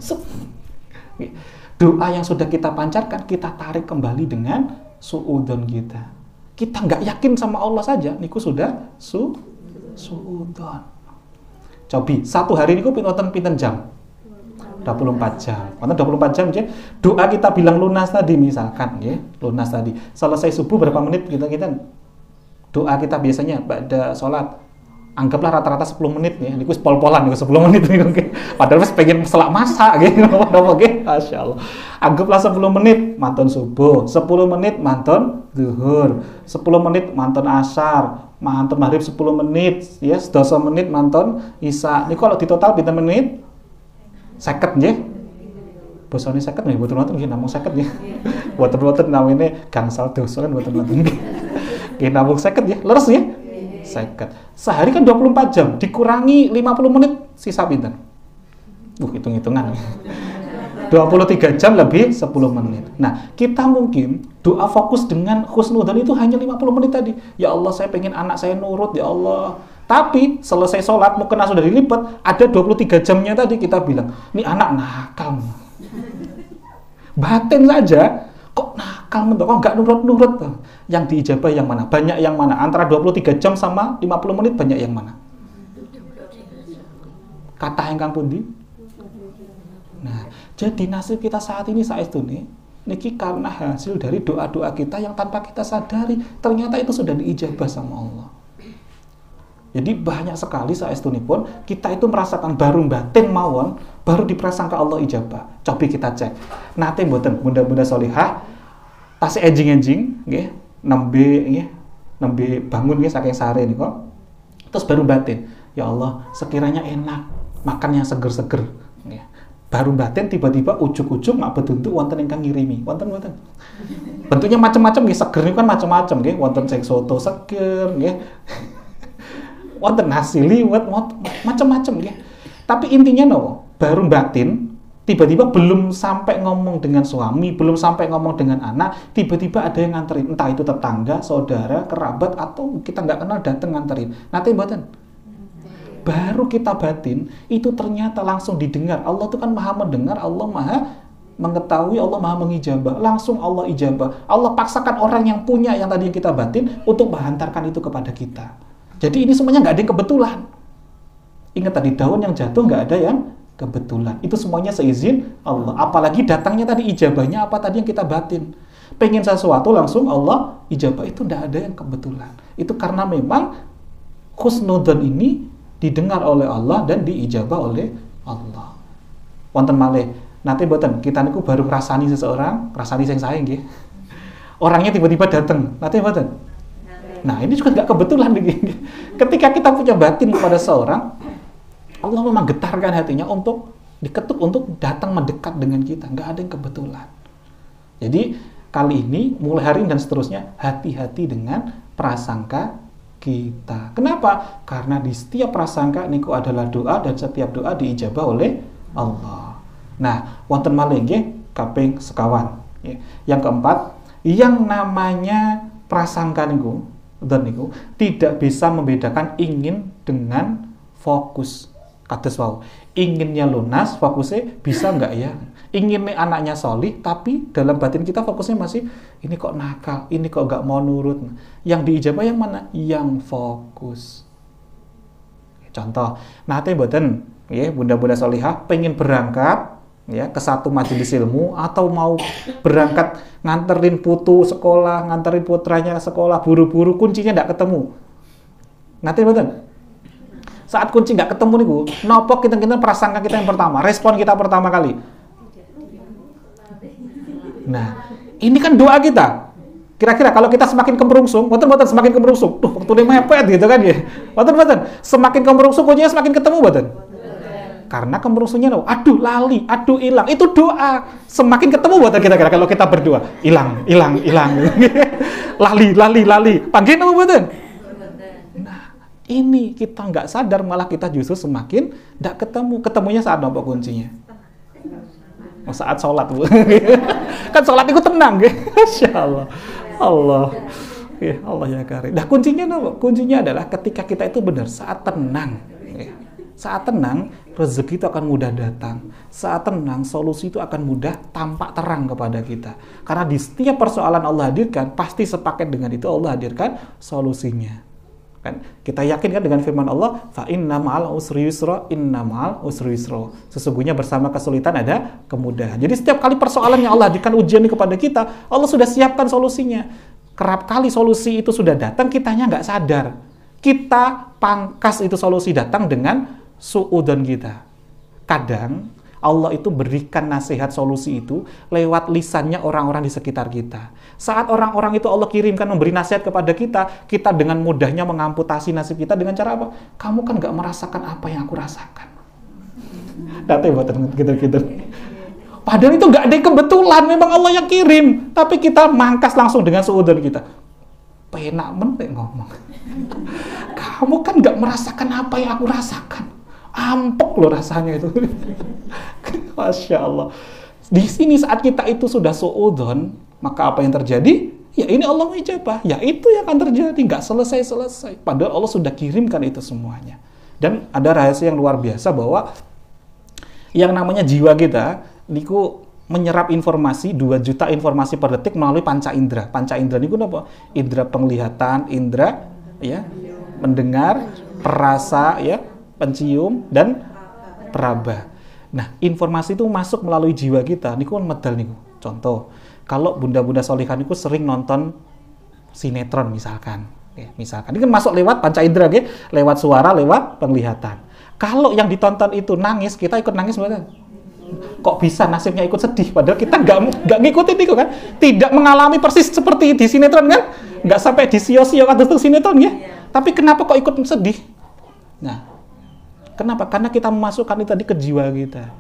Doa yang sudah kita pancarkan kita tarik kembali dengan suudzon kita. Kita nggak yakin sama Allah saja, niku sudah suudzon. Cobi, satu hari niku pinten jam? 24 jam. Karena 24 jam doa kita bilang lunas tadi misalkan lunas tadi. Selesai subuh berapa menit kita doa kita biasanya pada sholat anggaplah rata-rata 10 menit niku pol-polan niku 10 menit niku. Padahal wis pengen selak masak napa masyaallah. Anggaplah 10 menit mantun subuh, 10 menit mantun zuhur, 10 menit mantun asar, mantun maghrib 10 menit, 10 menit mantun isya. Niku kalau ditotal pinten menit? 50 nggih. Bosone 50 nggih mboten wonten nggih namung 50 nggih. Mboten namine gangsal dosa kan mboten wonten nggih. Nggih namung 50 nggih. Leres nggih? 50. Sehari kan 24 jam, dikurangi 50 menit sisa pinten? Hitung-hitungan. 23 jam lebih 10 menit. Nah, kita mungkin doa fokus dengan husnudzon itu hanya 50 menit tadi. Ya Allah, saya pengen anak saya nurut, ya Allah. Tapi selesai sholat, mukena sudah dilipat, ada 23 jamnya tadi kita bilang, ini anak nakal. Batin saja, kok nakal, kok nggak nurut-nurut. Yang diijabah yang mana? Banyak yang mana? Antara 23 jam sama 50 menit banyak yang mana? Kata ingkang pundi? Nah, jadi nasib kita saat ini saestu niki karena hasil dari doa-doa kita yang tanpa kita sadari ternyata itu sudah diijabah sama Allah. Jadi banyak sekali saestunipun kita itu merasakan baru batin mawon baru diprasangka Allah ijabah. Coba kita cek. Nate mboten bunda-bunda solihah tasih enjing-enjing nggih nembe bangun nggih saking sare niku. Terus baru batin, ya Allah, sekiranya enak makan yang seger-seger nggih. Baru batin tiba-tiba ujuk-ujuk mak betuntuk wonten ingkang ngirimi. Wonten. Bentuknya macam-macam nggih, seger niku kan macam-macam nggih, wonten sing soto seger nggih. Wonten nasi liwet, macam-macam nggih. Tapi intinya nopo? Baru batin, tiba-tiba belum sampai ngomong dengan suami, belum sampai ngomong dengan anak, tiba-tiba ada yang nganterin, entah itu tetangga, saudara, kerabat, atau kita nggak kenal datang nganterin. Nanti mboten. Baru kita batin, itu ternyata langsung didengar. Allah itu kan maha mendengar, Allah maha mengetahui, Allah maha mengijabah. Langsung Allah ijabah. Allah paksakan orang yang punya yang tadi yang kita batin untuk menghantarkan itu kepada kita. Jadi ini semuanya nggak ada yang kebetulan. Ingat tadi daun yang jatuh nggak ada yang kebetulan. Itu semuanya seizin Allah. Apalagi datangnya tadi ijabahnya apa tadi yang kita batin. Pengen sesuatu langsung Allah ijabah, itu nggak ada yang kebetulan. Itu karena memang husnudzon ini didengar oleh Allah dan diijabah oleh Allah. Wonten malih, nanti boten kita niku baru ngrasani seseorang, ngrasani sing sae nggih. Orangnya tiba-tiba datang, nanti boten. Nah, ini juga nggak kebetulan nih. Ketika kita punya batin kepada seorang, Allah memang getarkan hatinya untuk diketuk, untuk datang mendekat dengan kita. Nggak ada yang kebetulan. Jadi, kali ini, mulai hari ini dan seterusnya, hati-hati dengan prasangka kita. Kenapa? Karena di setiap prasangka niku adalah doa, dan setiap doa diijabah oleh Allah. Nah, wonten malih nggih kaping sekawan. Yang keempat, yang namanya prasangka niku, dan niku tidak bisa membedakan ingin dengan fokus. Kados wau, inginnya lunas, fokusnya bisa nggak ya? Ingin anaknya solih, tapi dalam batin kita fokusnya masih ini kok nakal, ini kok nggak mau nurut. Yang diijabah yang mana? Yang fokus. Contoh, nanti mboten, ya bunda-bunda solihah pengen berangkat ya ke satu majelis ilmu, atau mau berangkat nganterin putu sekolah, nganterin putranya sekolah, buru-buru kuncinya nggak ketemu. Nanti mboten. Saat kunci nggak ketemu nih Bu, nopo kita prasangka kita yang pertama, respon kita pertama kali. Nah, ini kan doa kita. Kira-kira kalau kita semakin kemerungsung, boten semakin kemerungsung, waktu dia mepet gitu kan ya. Boten semakin kemerungsung kuncinya semakin ketemu boten. Karena kemerungsungnya aduh lali, aduh hilang. Itu doa. Semakin ketemu boten kira-kira kalau kita berdoa, hilang. lali. Panggil apa boten? Ini kita nggak sadar, malah kita justru semakin nggak ketemu. Ketemunya saat apa kuncinya? Saat sholat Bu. Kan sholat itu tenang gitu. Masya Allah. Allah ya karim. Nah kuncinya apa? Kuncinya adalah ketika kita itu benar saat tenang. Saat tenang, rezeki itu akan mudah datang. Saat tenang, solusi itu akan mudah tampak terang kepada kita. Karena di setiap persoalan Allah hadirkan, pasti sepaket dengan itu Allah hadirkan solusinya. Kan kita yakin kan dengan firman Allah, fa inna ma'al usri yusra, inna ma'al usri yusra. Sesungguhnya bersama kesulitan ada kemudahan. Jadi setiap kali persoalan yang Allah hadirkan ujian ini kepada kita, Allah sudah siapkan solusinya. Kerap kali solusi itu sudah datang, kitanya nggak sadar. Kita pangkas itu solusi datang dengan suudzon kita. Kadang Allah itu berikan nasihat solusi itu lewat lisannya orang-orang di sekitar kita. Saat orang-orang itu Allah kirimkan memberi nasihat kepada kita, kita dengan mudahnya mengamputasi nasib kita dengan cara apa? Kamu kan nggak merasakan apa yang aku rasakan. Datang buat gitu. Padahal itu nggak ada yang kebetulan, memang Allah yang kirim. Tapi kita mangkas langsung dengan suudzon kita. Penak mentek ngomong. Kamu kan nggak merasakan apa yang aku rasakan. Ampok loh rasanya itu. Masya Allah. Di sini saat kita itu sudah suudzon, maka apa yang terjadi? Ya ini Allah ijabah. Ya itu yang akan terjadi. Nggak selesai. Padahal Allah sudah kirimkan itu semuanya. Dan ada rahasia yang luar biasa bahwa yang namanya jiwa kita niku menyerap informasi 2 juta informasi per detik melalui panca indera. Panca indera niku apa? Indera penglihatan, indera ya, mendengar, perasa ya, pencium dan peraba. Nah, informasi itu masuk melalui jiwa kita. Niku medal niku. Contoh, kalau bunda-bunda solihah niku sering nonton sinetron misalkan. Misalkan ini kan masuk lewat panca indera, lewat suara, lewat penglihatan. Kalau yang ditonton itu nangis, kita ikut nangis betul. Kok bisa nasibnya ikut sedih? Padahal kita nggak ngikutin itu kan? Tidak mengalami persis seperti di sinetron kan? Nggak sampai di sio-sio atau sinetron ya? Tapi kenapa kok ikut sedih? Nah, kenapa? Karena kita memasukkan itu tadi ke jiwa kita.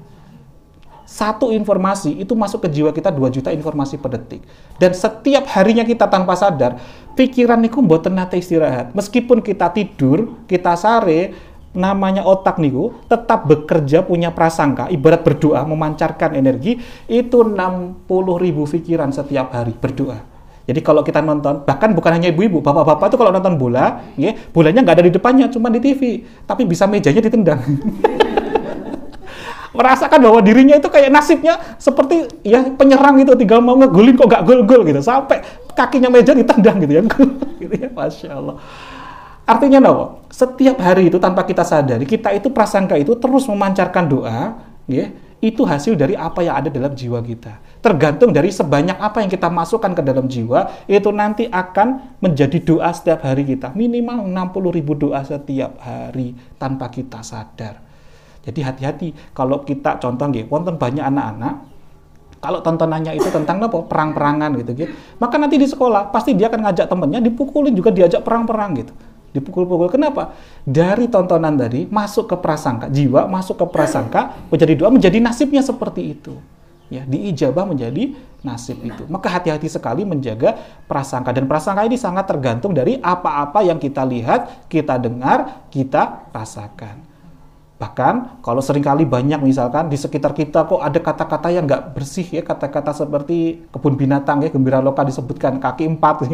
satu informasi itu masuk ke jiwa kita 2 juta informasi per detik. Dan setiap harinya kita tanpa sadar, pikiran niku mboten nate istirahat. Meskipun kita tidur, kita sare, namanya otak niku tetap bekerja, punya prasangka, ibarat berdoa, memancarkan energi, itu 60.000 pikiran setiap hari berdoa. Jadi kalau kita nonton, bahkan bukan hanya ibu-ibu, bapak-bapak itu kalau nonton bola, ya, bolanya nggak ada di depannya, cuma di TV, tapi bisa mejanya ditendang. Merasakan bahwa dirinya itu kayak nasibnya seperti ya penyerang itu, tinggal mau ngegolin kok gak gol-gol gitu, sampai kakinya meja ditendang gitu ya, gitu ya, Masya Allah. Artinya no, setiap hari itu tanpa kita sadari, kita itu prasangka itu terus memancarkan doa, ya, itu hasil dari apa yang ada dalam jiwa kita. Tergantung dari sebanyak apa yang kita masukkan ke dalam jiwa, itu nanti akan menjadi doa setiap hari kita. Minimal 60.000 doa setiap hari tanpa kita sadar. Jadi hati-hati kalau kita contoh nggih, wonten banyak anak-anak kalau tontonannya itu tentang apa? Perang-perangan gitu. Maka nanti di sekolah pasti dia akan ngajak temennya dipukulin juga, diajak perang-perang gitu. Dipukul-pukul. Kenapa? Dari tontonan tadi masuk ke prasangka, jiwa masuk ke prasangka, menjadi doa, menjadi nasibnya seperti itu. Ya, diijabah menjadi nasib itu. Maka hati-hati sekali menjaga prasangka, dan prasangka ini sangat tergantung dari apa-apa yang kita lihat, kita dengar, kita rasakan. Bahkan kalau seringkali banyak misalkan di sekitar kita kok ada kata-kata yang nggak bersih ya, kata-kata seperti kebun binatang ya, Gembira Loka disebutkan, kaki 4,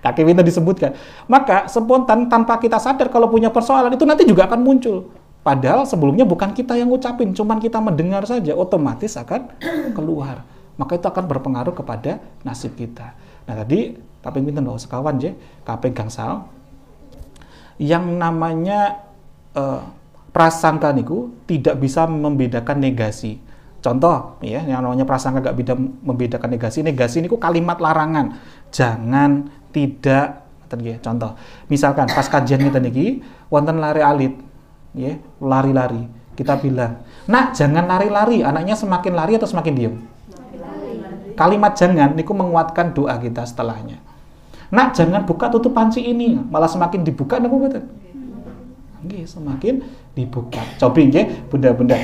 kaki pintar disebutkan. Maka spontan tanpa kita sadar kalau punya persoalan itu nanti juga akan muncul. Padahal sebelumnya bukan kita yang ngucapin, cuman kita mendengar saja, otomatis akan keluar. Maka itu akan berpengaruh kepada nasib kita. Nah tadi kaping pinten loh sekawan je, kaping gangsal yang namanya prasangka niku tidak bisa membedakan negasi. Contoh ya, yang namanya prasangka gak bisa membedakan negasi. Negasi niku kalimat larangan. Jangan, tidak, contoh. Misalkan pas kajian kita niki wonten lari alit, ya, lari-lari. Kita bilang, "Nak, jangan lari-lari." Anaknya semakin lari atau semakin diam? Kalimat jangan niku menguatkan doa kita setelahnya. "Nak, jangan buka tutup panci ini." Malah semakin dibuka napa mboten? Nggih, semakin dibuka. Coba nggih, bunda-bunda.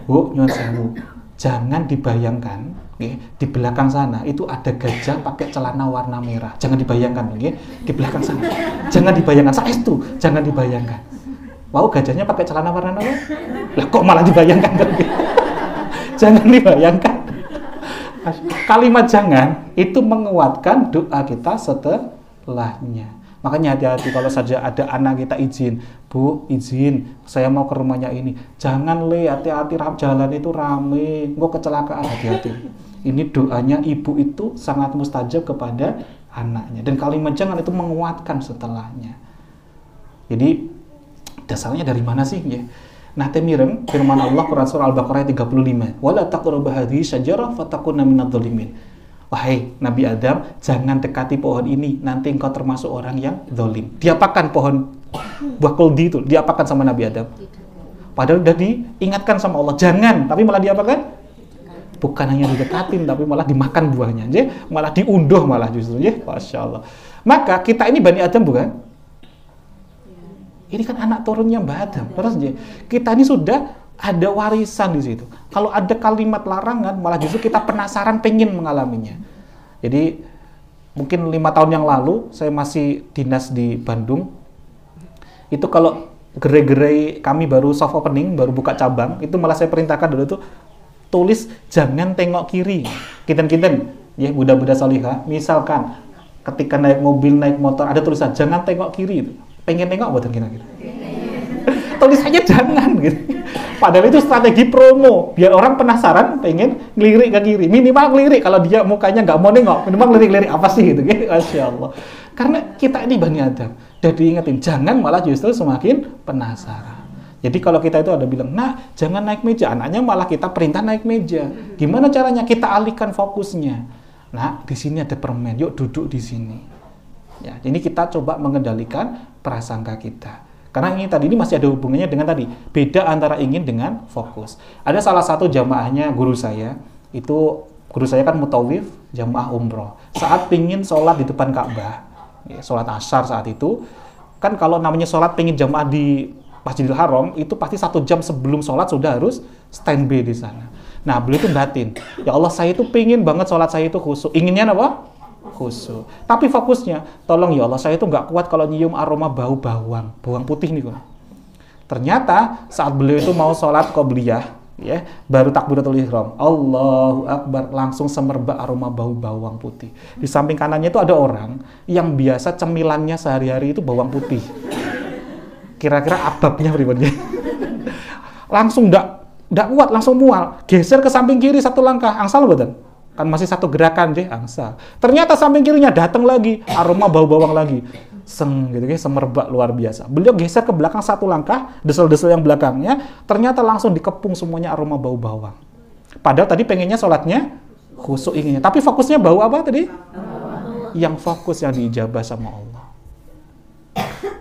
Bu, nyuwun sewu. Jangan dibayangkan, nggih, di belakang sana itu ada gajah pakai celana warna merah. Jangan dibayangkan, nggih, di belakang sana. Jangan dibayangkan, saestu, jangan dibayangkan. Wow, gajahnya pakai celana warna merah? Lah kok malah dibayangkan kan? Jangan dibayangkan. Kalimat jangan itu menguatkan doa kita setelahnya. Makanya hati-hati kalau saja ada anak kita izin, "Bu, izin, saya mau ke rumahnya ini." Jangan hati-hati, jalan itu rame, kok kecelakaan, hati-hati. Ini doanya ibu itu sangat mustajab kepada anaknya. Dan kalimat jangan itu menguatkan setelahnya. Jadi, dasarnya dari mana sih? Ya? Nah, temireng firman Allah Quran Surah Al-Baqarah 35. "Wala taqrabu hadhihi syajarah fatakuna minadh-dhalimin." Wahai Nabi Adam, jangan dekati pohon ini, nanti engkau termasuk orang yang zalim. Diapakan pohon buah kuldi itu? Diapakan sama Nabi Adam? Padahal sudah diingatkan sama Allah, jangan, tapi malah diapakan? Bukan hanya didekatin, tapi malah dimakan buahnya, malah diunduh malah justru, Masya Allah. Maka kita ini Bani Adam bukan? Ini kan anak turunnya Mbak Adam. Terus kita ini sudah ada warisan di situ. Kalau ada kalimat larangan, malah justru kita penasaran, pengen mengalaminya. Jadi mungkin 5 tahun yang lalu saya masih dinas di Bandung. Itu kalau gerai-gerai kami baru soft opening, baru buka cabang, itu malah saya perintahkan dulu tuh tulis jangan tengok kiri. Kinten-kinten, ya budak-budak salihah. Misalkan ketika naik mobil, naik motor ada tulisan jangan tengok kiri. Pengen tengok buatan kira-kira. Tulis aja jangan gitu. Padahal itu strategi promo biar orang penasaran, pengen ngelirik ke kiri. Minimal ngelirik, kalau dia mukanya nggak mau nengok, minimal ngelirik-ngelirik apa sih gitu. Masya Allah. Karena kita ini Bani Adam, udah diingetin jangan, malah justru semakin penasaran. Jadi kalau kita itu ada bilang, "Nah, jangan naik meja," anaknya malah kita perintah naik meja. Gimana caranya? Kita alihkan fokusnya. "Nah, di sini ada permen, yuk duduk di sini." Ya, ini kita coba mengendalikan prasangka kita. Karena ini tadi ini masih ada hubungannya dengan tadi, beda antara ingin dengan fokus. Ada salah satu jamaahnya guru saya, itu guru saya kan mutawif, jamaah umroh. Saat pingin sholat di depan Ka'bah, ya, sholat asyar saat itu, kan kalau namanya sholat pingin jamaah di Masjidil Haram, itu pasti 1 jam sebelum sholat sudah harus standby di sana. Nah, beliau itu batin. Ya Allah, saya itu pengen banget sholat saya itu khusyuk. Inginnya apa? Khusyuk. Tapi fokusnya, tolong ya Allah, saya itu nggak kuat kalau nyium aroma bau bawang putih nih kok. Ternyata saat beliau itu mau sholat qobliyah, ya, baru takbiratul ihram, Allahu Akbar, langsung semerbak aroma bau bawang putih. Di samping kanannya itu ada orang yang biasa cemilannya sehari-hari itu bawang putih. Kira-kira ababnya pribadi. Langsung ndak kuat, langsung mual, geser ke samping kiri satu langkah, angsal betul. Kan masih satu gerakan deh, angsal. Ternyata samping kirinya datang lagi, aroma bau bawang lagi. Seng gitu kan, semerbak luar biasa. Beliau geser ke belakang satu langkah, desel-desel yang belakangnya, ternyata langsung dikepung semuanya aroma bau bawang. Padahal tadi pengennya sholatnya khusyuk inginnya, tapi fokusnya bau apa tadi? Yang fokus yang diijabah sama Allah.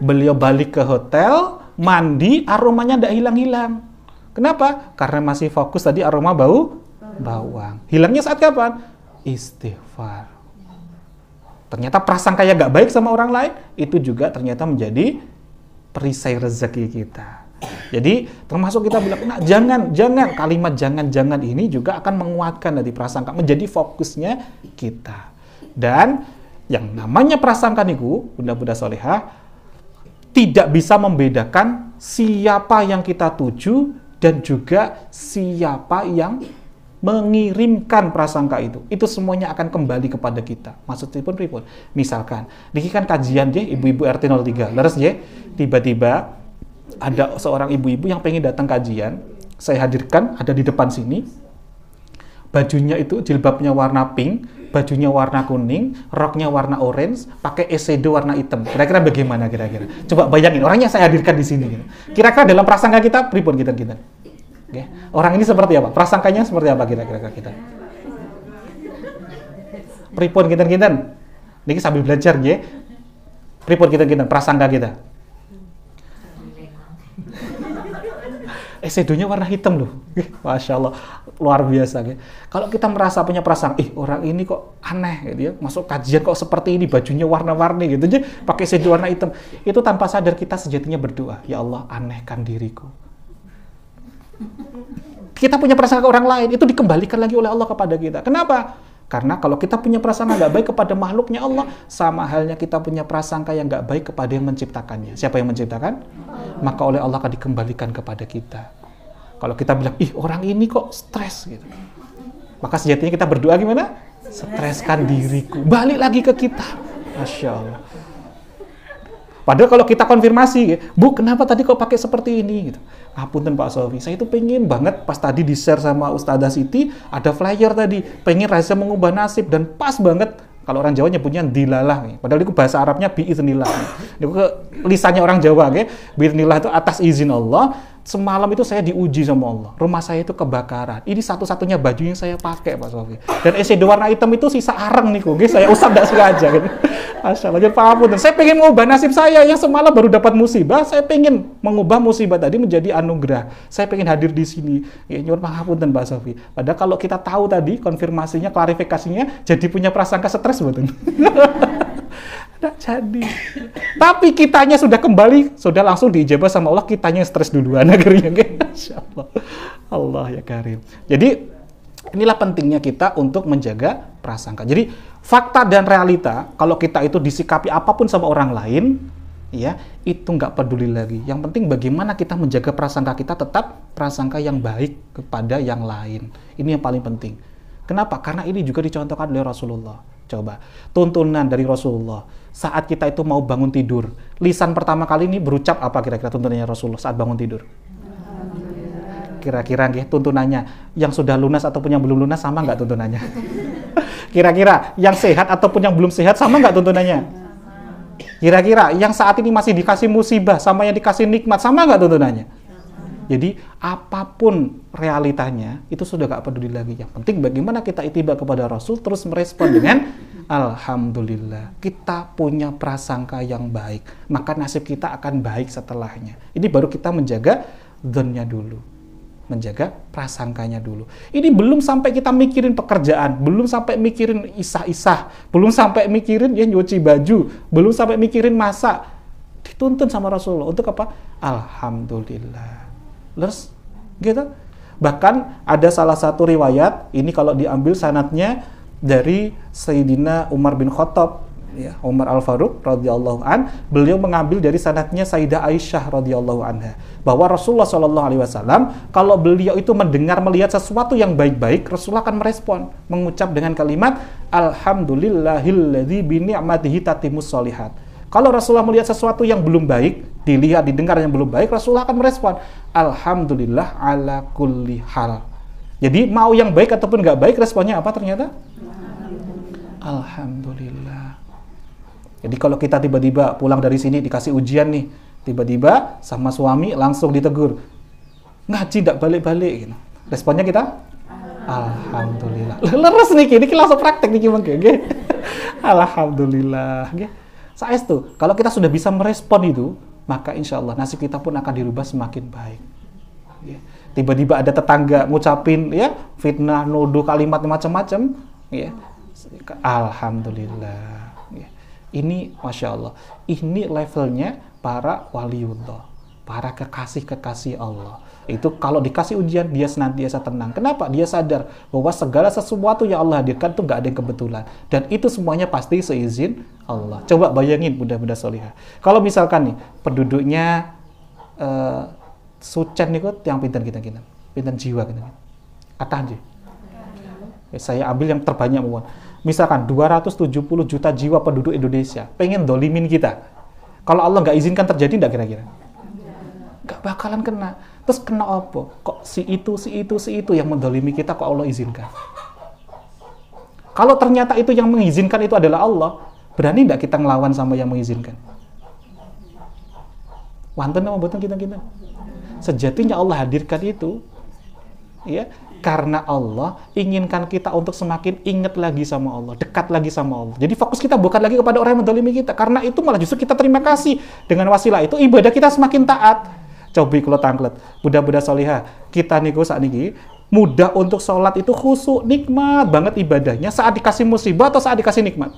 Beliau balik ke hotel, mandi, aromanya ndak hilang-hilang. Kenapa? Karena masih fokus tadi aroma bau bawang. Hilangnya saat kapan? Istighfar. Ternyata prasangka yang gak baik sama orang lain, itu juga ternyata menjadi perisai rezeki kita. Jadi termasuk kita bilang, nah, jangan, kalimat jangan ini juga akan menguatkan dari prasangka, menjadi fokusnya kita. Dan yang namanya prasangka niku, bunda-bunda solehah, tidak bisa membedakan siapa yang kita tuju dan juga siapa yang mengirimkan prasangka itu. Itu semuanya akan kembali kepada kita. Maksudnya pun pripun. Misalkan, niki kan kajian je ibu-ibu RT 03. Leres je, tiba-tiba ada seorang ibu-ibu yang pengen datang kajian, saya hadirkan ada di depan sini. Bajunya itu jilbabnya warna pink, bajunya warna kuning, roknya warna orange, pakai eyeshadow warna hitam. Kira-kira bagaimana kira-kira? Coba bayangin orangnya saya hadirkan di sini. Kira-kira dalam prasangka kita pripun kita? Okay. Orang ini seperti apa? Prasangkanya seperti apa kira-kira kita? Pripun kita? Niki sambil belajar ya. Pripun kita prasangka kita? Shadow-nya warna hitam loh. Masya Allah, luar biasa. Kalau kita merasa punya prasangka, orang ini kok aneh gitu ya, masuk kajian kok seperti ini, bajunya warna-warni gitu aja, pakai shadow warna hitam. Itu tanpa sadar kita sejatinya berdoa, ya Allah, anehkan diriku. Kita punya prasangka orang lain, itu dikembalikan lagi oleh Allah kepada kita. Kenapa? Karena kalau kita punya prasangka nggak baik kepada makhluknya Allah, sama halnya kita punya prasangka yang nggak baik kepada yang menciptakannya. Siapa yang menciptakan? Maka oleh Allah akan dikembalikan kepada kita. Kalau kita bilang, orang ini kok stres gitu, maka sejatinya kita berdoa gimana? Streskan diriku. Balik lagi ke kita. Masya Allah. Padahal kalau kita konfirmasi, Bu, kenapa tadi kok pakai seperti ini? Gitu. Ngapunten Pak Sofi, saya itu pengen banget pas tadi di-share sama Ustazah Siti, ada flyer tadi, pengen rahasia mengubah nasib, dan pas banget, kalau orang Jawa nyebutnya dilalah. Padahal itu bahasa Arabnya biiznillah. Itu lisannya orang Jawa, biiznillah itu atas izin Allah. Semalam itu saya diuji sama Allah. Rumah saya itu kebakaran. Ini satu-satunya baju yang saya pakai, Pak Sofi. Dan eyeshadow warna hitam itu sisa areng nih, saya usap tidak sengaja. Gitu. Asya Allah, Pak Ampun. Saya pengen mengubah nasib saya yang semalam baru dapat musibah. Saya pengen mengubah musibah tadi menjadi anugerah. Saya pengen hadir di sini. Ya, nyuwun pangapunten, Pak Sofi. Padahal kalau kita tahu tadi konfirmasinya, klarifikasinya, jadi punya prasangka stres betul. Tidak jadi. Tapi kitanya sudah kembali, sudah langsung diijabah sama Allah, kitanya stres duluan akhirnya. Masya Allah. Allah ya karim. Jadi inilah pentingnya kita untuk menjaga prasangka. Jadi fakta dan realita, kalau kita itu disikapi apapun sama orang lain, ya itu nggak peduli lagi. Yang penting bagaimana kita menjaga prasangka kita tetap prasangka yang baik kepada yang lain. Ini yang paling penting. Kenapa? Karena ini juga dicontohkan oleh Rasulullah. Coba, tuntunan dari Rasulullah. Saat kita itu mau bangun tidur, lisan pertama kali ini berucap apa kira-kira tuntunannya Rasulullah saat bangun tidur? Kira-kira tuntunannya, yang sudah lunas ataupun yang belum lunas sama nggak tuntunannya? Kira-kira, yang sehat ataupun yang belum sehat sama nggak tuntunannya? Kira-kira, yang saat ini masih dikasih musibah sama yang dikasih nikmat sama nggak tuntunannya? Jadi apapun realitanya itu sudah gak peduli lagi. Yang penting bagaimana kita ittiba kepada Rasul, terus merespon dengan Alhamdulillah kita punya prasangka yang baik, maka nasib kita akan baik setelahnya. Ini baru kita menjaga dzonnya dulu, menjaga prasangkanya dulu. Ini belum sampai kita mikirin pekerjaan, belum sampai mikirin isah-isah, belum sampai mikirin nyuci baju, belum sampai mikirin masak. Dituntun sama Rasulullah untuk apa? Alhamdulillah. Terus gitu, Bahkan ada salah satu riwayat, ini kalau diambil sanadnya dari Sayyidina Umar bin Khattab, ya, Umar Al-Faruq radhiyallahu an, beliau mengambil dari sanadnya Sayyidah Aisyah radhiyallahu anha, bahwa Rasulullah sallallahu alaihi wasallam kalau beliau itu mendengar melihat sesuatu yang baik-baik, Rasulullah akan merespon, mengucap dengan kalimat alhamdulillahilladzi bi ni'matihi tatimmus sholihat. Kalau Rasulullah melihat sesuatu yang belum baik, dilihat, didengar yang belum baik, Rasulullah akan merespon alhamdulillah ala kulli hal. Jadi mau yang baik ataupun nggak baik, responnya apa ternyata? Alhamdulillah. Jadi kalau kita tiba-tiba pulang dari sini dikasih ujian nih, tiba-tiba sama suami langsung ditegur, ngaji tidak balik-balik, gitu. Responnya kita? Alhamdulillah. Leres nih, ini langsung praktek nih gimana? Alhamdulillah. Saestu, kalau kita sudah bisa merespon itu, maka insya Allah nasib kita pun akan dirubah semakin baik. Ya. Tiba-tiba ada tetangga ngucapin ya fitnah, nuduh kalimat macam-macam, ya. Alhamdulillah. Ya. Ini masya Allah, ini levelnya para waliullah, para kekasih-kekasih Allah. Itu kalau dikasih ujian dia senantiasa tenang. Kenapa? Dia sadar bahwa segala sesuatu yang Allah hadirkan itu nggak ada yang kebetulan, dan itu semuanya pasti seizin Allah. Coba bayangin bunda-bunda solihah, kalau misalkan nih penduduknya Sucen nih kok yang pinten pinten jiwa kita kata aja. Saya ambil yang terbanyak mohon. Misalkan 270 juta jiwa penduduk Indonesia pengen dolimin kita. Kalau Allah nggak izinkan terjadi, nggak kira-kira? Nggak bakalan kena. Terus kena apa? Kok si itu yang mendolimi kita kok Allah izinkan? Kalau ternyata itu yang mengizinkan itu adalah Allah, berani nggak kita ngelawan sama yang mengizinkan? Wonten apa mboten kita? Sejatinya Allah hadirkan itu, ya, karena Allah inginkan kita untuk semakin ingat lagi sama Allah, dekat lagi sama Allah. Jadi fokus kita bukan lagi kepada orang yang mendolimi kita. Karena itu malah justru kita terima kasih dengan wasilah itu ibadah kita semakin taat. Coba kalau tangklet, budak-budak solihah, kita niku saat niki mudah untuk sholat itu khusyuk, nikmat banget ibadahnya saat dikasih musibah atau saat dikasih nikmat?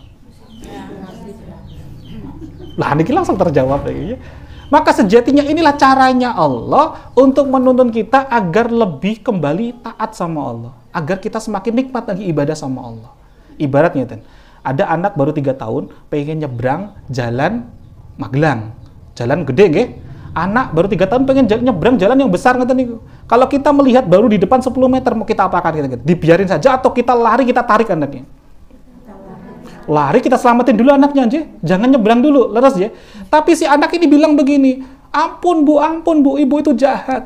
Lah niki langsung terjawab ya. Maka sejatinya inilah caranya Allah untuk menuntun kita agar lebih kembali taat sama Allah, agar kita semakin nikmat lagi ibadah sama Allah. Ibaratnya ten, ada anak baru 3 tahun pengen nyebrang jalan Magelang, jalan gede nggih. Anak baru 3 tahun pengen nyebrang jalan yang besar ngeten niku. Kalau kita melihat baru di depan 10 meter mau kita apakan kita? Dibiarin saja atau kita lari, kita tarik anaknya? Lari, kita selamatin dulu anaknya aja. Jangan nyebrang dulu, leres ya. Tapi si anak ini bilang begini, ampun bu, ibu itu jahat,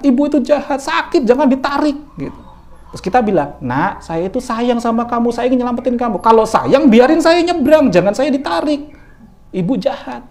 sakit, jangan ditarik gitu. Terus kita bilang, nak, saya itu sayang sama kamu, saya ingin nyelamatin kamu. Kalau sayang, biarin saya nyebrang, jangan saya ditarik. Ibu jahat.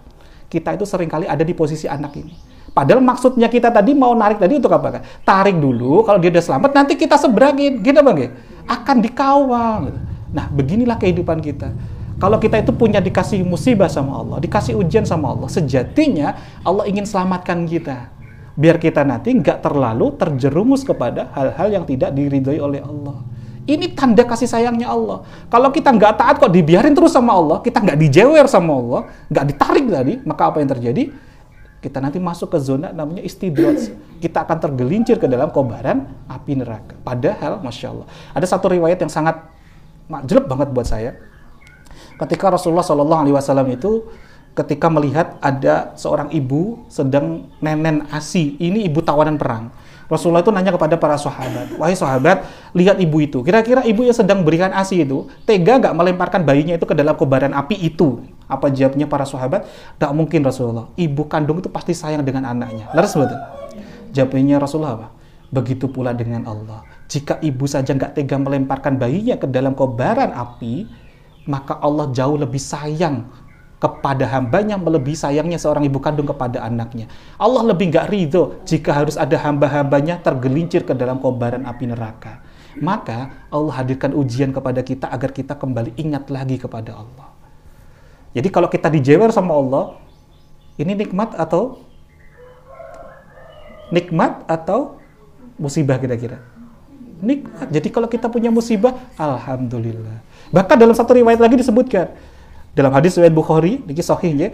Kita itu seringkali ada di posisi anak ini. Padahal maksudnya kita tadi mau narik tadi untuk apa kan? Tarik dulu, kalau dia udah selamat nanti kita seberangin, gitu bang ya? Akan dikawal. Nah beginilah kehidupan kita. Kalau kita itu punya dikasih musibah sama Allah, dikasih ujian sama Allah, sejatinya Allah ingin selamatkan kita. Biar kita nanti nggak terlalu terjerumus kepada hal-hal yang tidak diridhoi oleh Allah. Ini tanda kasih sayangnya Allah. Kalau kita nggak taat kok dibiarin terus sama Allah, kita nggak dijewer sama Allah, nggak ditarik tadi, maka apa yang terjadi? Kita nanti masuk ke zona namanya istidraj. Kita akan tergelincir ke dalam kobaran api neraka. Padahal, Masya Allah, ada satu riwayat yang sangat jelek banget buat saya. Ketika Rasulullah SAW itu, ketika melihat ada seorang ibu sedang nenen ASI, ini ibu tawanan perang. Rasulullah itu nanya kepada para sahabat, wahai sahabat, lihat ibu itu. Kira-kira ibu yang sedang berikan ASI itu, tega nggak melemparkan bayinya itu ke dalam kobaran api itu? Apa jawabnya para sahabat? Tak mungkin Rasulullah. Ibu kandung itu pasti sayang dengan anaknya. Leres betul? Jawabnya Rasulullah apa? Begitu pula dengan Allah. Jika ibu saja nggak tega melemparkan bayinya ke dalam kobaran api, maka Allah jauh lebih sayang kepada hambanya, melebihi sayangnya seorang ibu kandung kepada anaknya. Allah lebih nggak ridho jika harus ada hamba-hambanya tergelincir ke dalam kobaran api neraka. Maka Allah hadirkan ujian kepada kita agar kita kembali ingat lagi kepada Allah. Jadi kalau kita dijewer sama Allah, ini nikmat atau musibah kira-kira? Nikmat. Jadi kalau kita punya musibah, alhamdulillah. Bahkan dalam satu riwayat lagi disebutkan, dalam hadis riwayat Bukhari, ini sahih ya,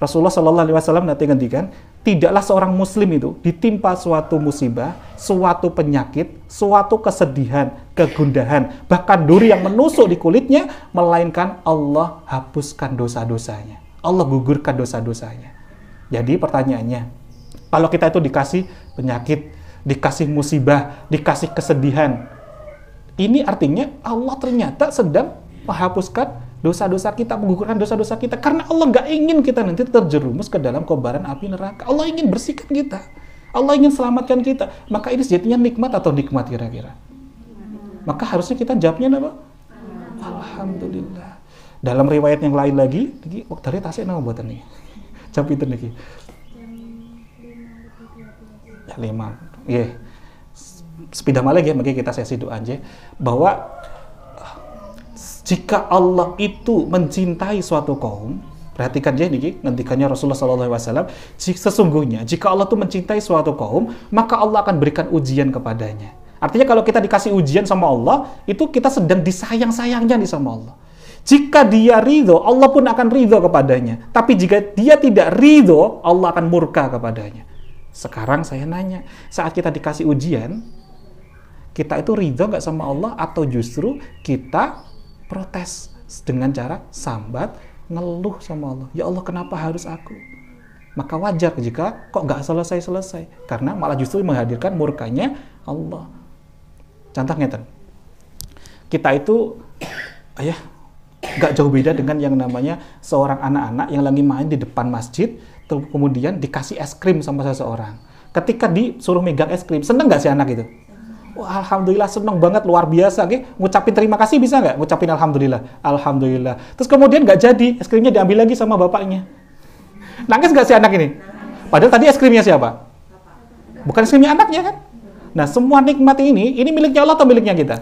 Rasulullah Shallallahu Alaihi Wasallam nanti ngendikan, tidaklah seorang muslim itu ditimpa suatu musibah, suatu penyakit, suatu kesedihan, kegundahan, bahkan duri yang menusuk di kulitnya, melainkan Allah hapuskan dosa-dosanya. Allah gugurkan dosa-dosanya. Jadi pertanyaannya, kalau kita itu dikasih penyakit, dikasih musibah, dikasih kesedihan, ini artinya Allah ternyata sedang menghapuskan dosa-dosa kita, menggugurkan dosa-dosa kita. Karena Allah nggak ingin kita nanti terjerumus ke dalam kobaran api neraka. Allah ingin bersihkan kita. Allah ingin selamatkan kita. Maka ini sejatinya nikmat atau nikmat kira-kira? Maka harusnya kita jawabnya apa? Alhamdulillah. Dalam riwayat yang lain lagi, dari tasnya nama buatan nih. Jawab itu lagi. Ya, 5. Iya. Sepeda malah ya, makanya kita sesi doa aja. Bahwa jika Allah itu mencintai suatu kaum, perhatikan aja nih, nantikannya Rasulullah SAW, sesungguhnya jika Allah itu mencintai suatu kaum, maka Allah akan berikan ujian kepadanya. Artinya kalau kita dikasih ujian sama Allah, itu kita sedang disayang-sayangnya nih sama Allah. Jika dia ridho, Allah pun akan ridho kepadanya. Tapi jika dia tidak ridho, Allah akan murka kepadanya. Sekarang saya nanya, saat kita dikasih ujian, kita itu ridho nggak sama Allah, atau justru kita protes dengan cara sambat, ngeluh sama Allah. Ya Allah, kenapa harus aku? Maka wajar jika kok nggak selesai-selesai. Karena malah justru menghadirkan murkanya Allah. Contohnya, kita itu nggak jauh beda dengan yang namanya seorang anak-anak yang lagi main di depan masjid, kemudian dikasih es krim sama seseorang. Ketika disuruh megang es krim, seneng nggak si anak itu? Wah, alhamdulillah, seneng banget, luar biasa. Ngucapin terima kasih bisa nggak? Ngucapin alhamdulillah. Alhamdulillah. Terus kemudian nggak jadi, es krimnya diambil lagi sama bapaknya. Nangis nggak si anak ini? Padahal tadi es krimnya siapa? Bukan es krimnya anaknya kan? Nah, semua nikmat ini miliknya Allah atau miliknya kita?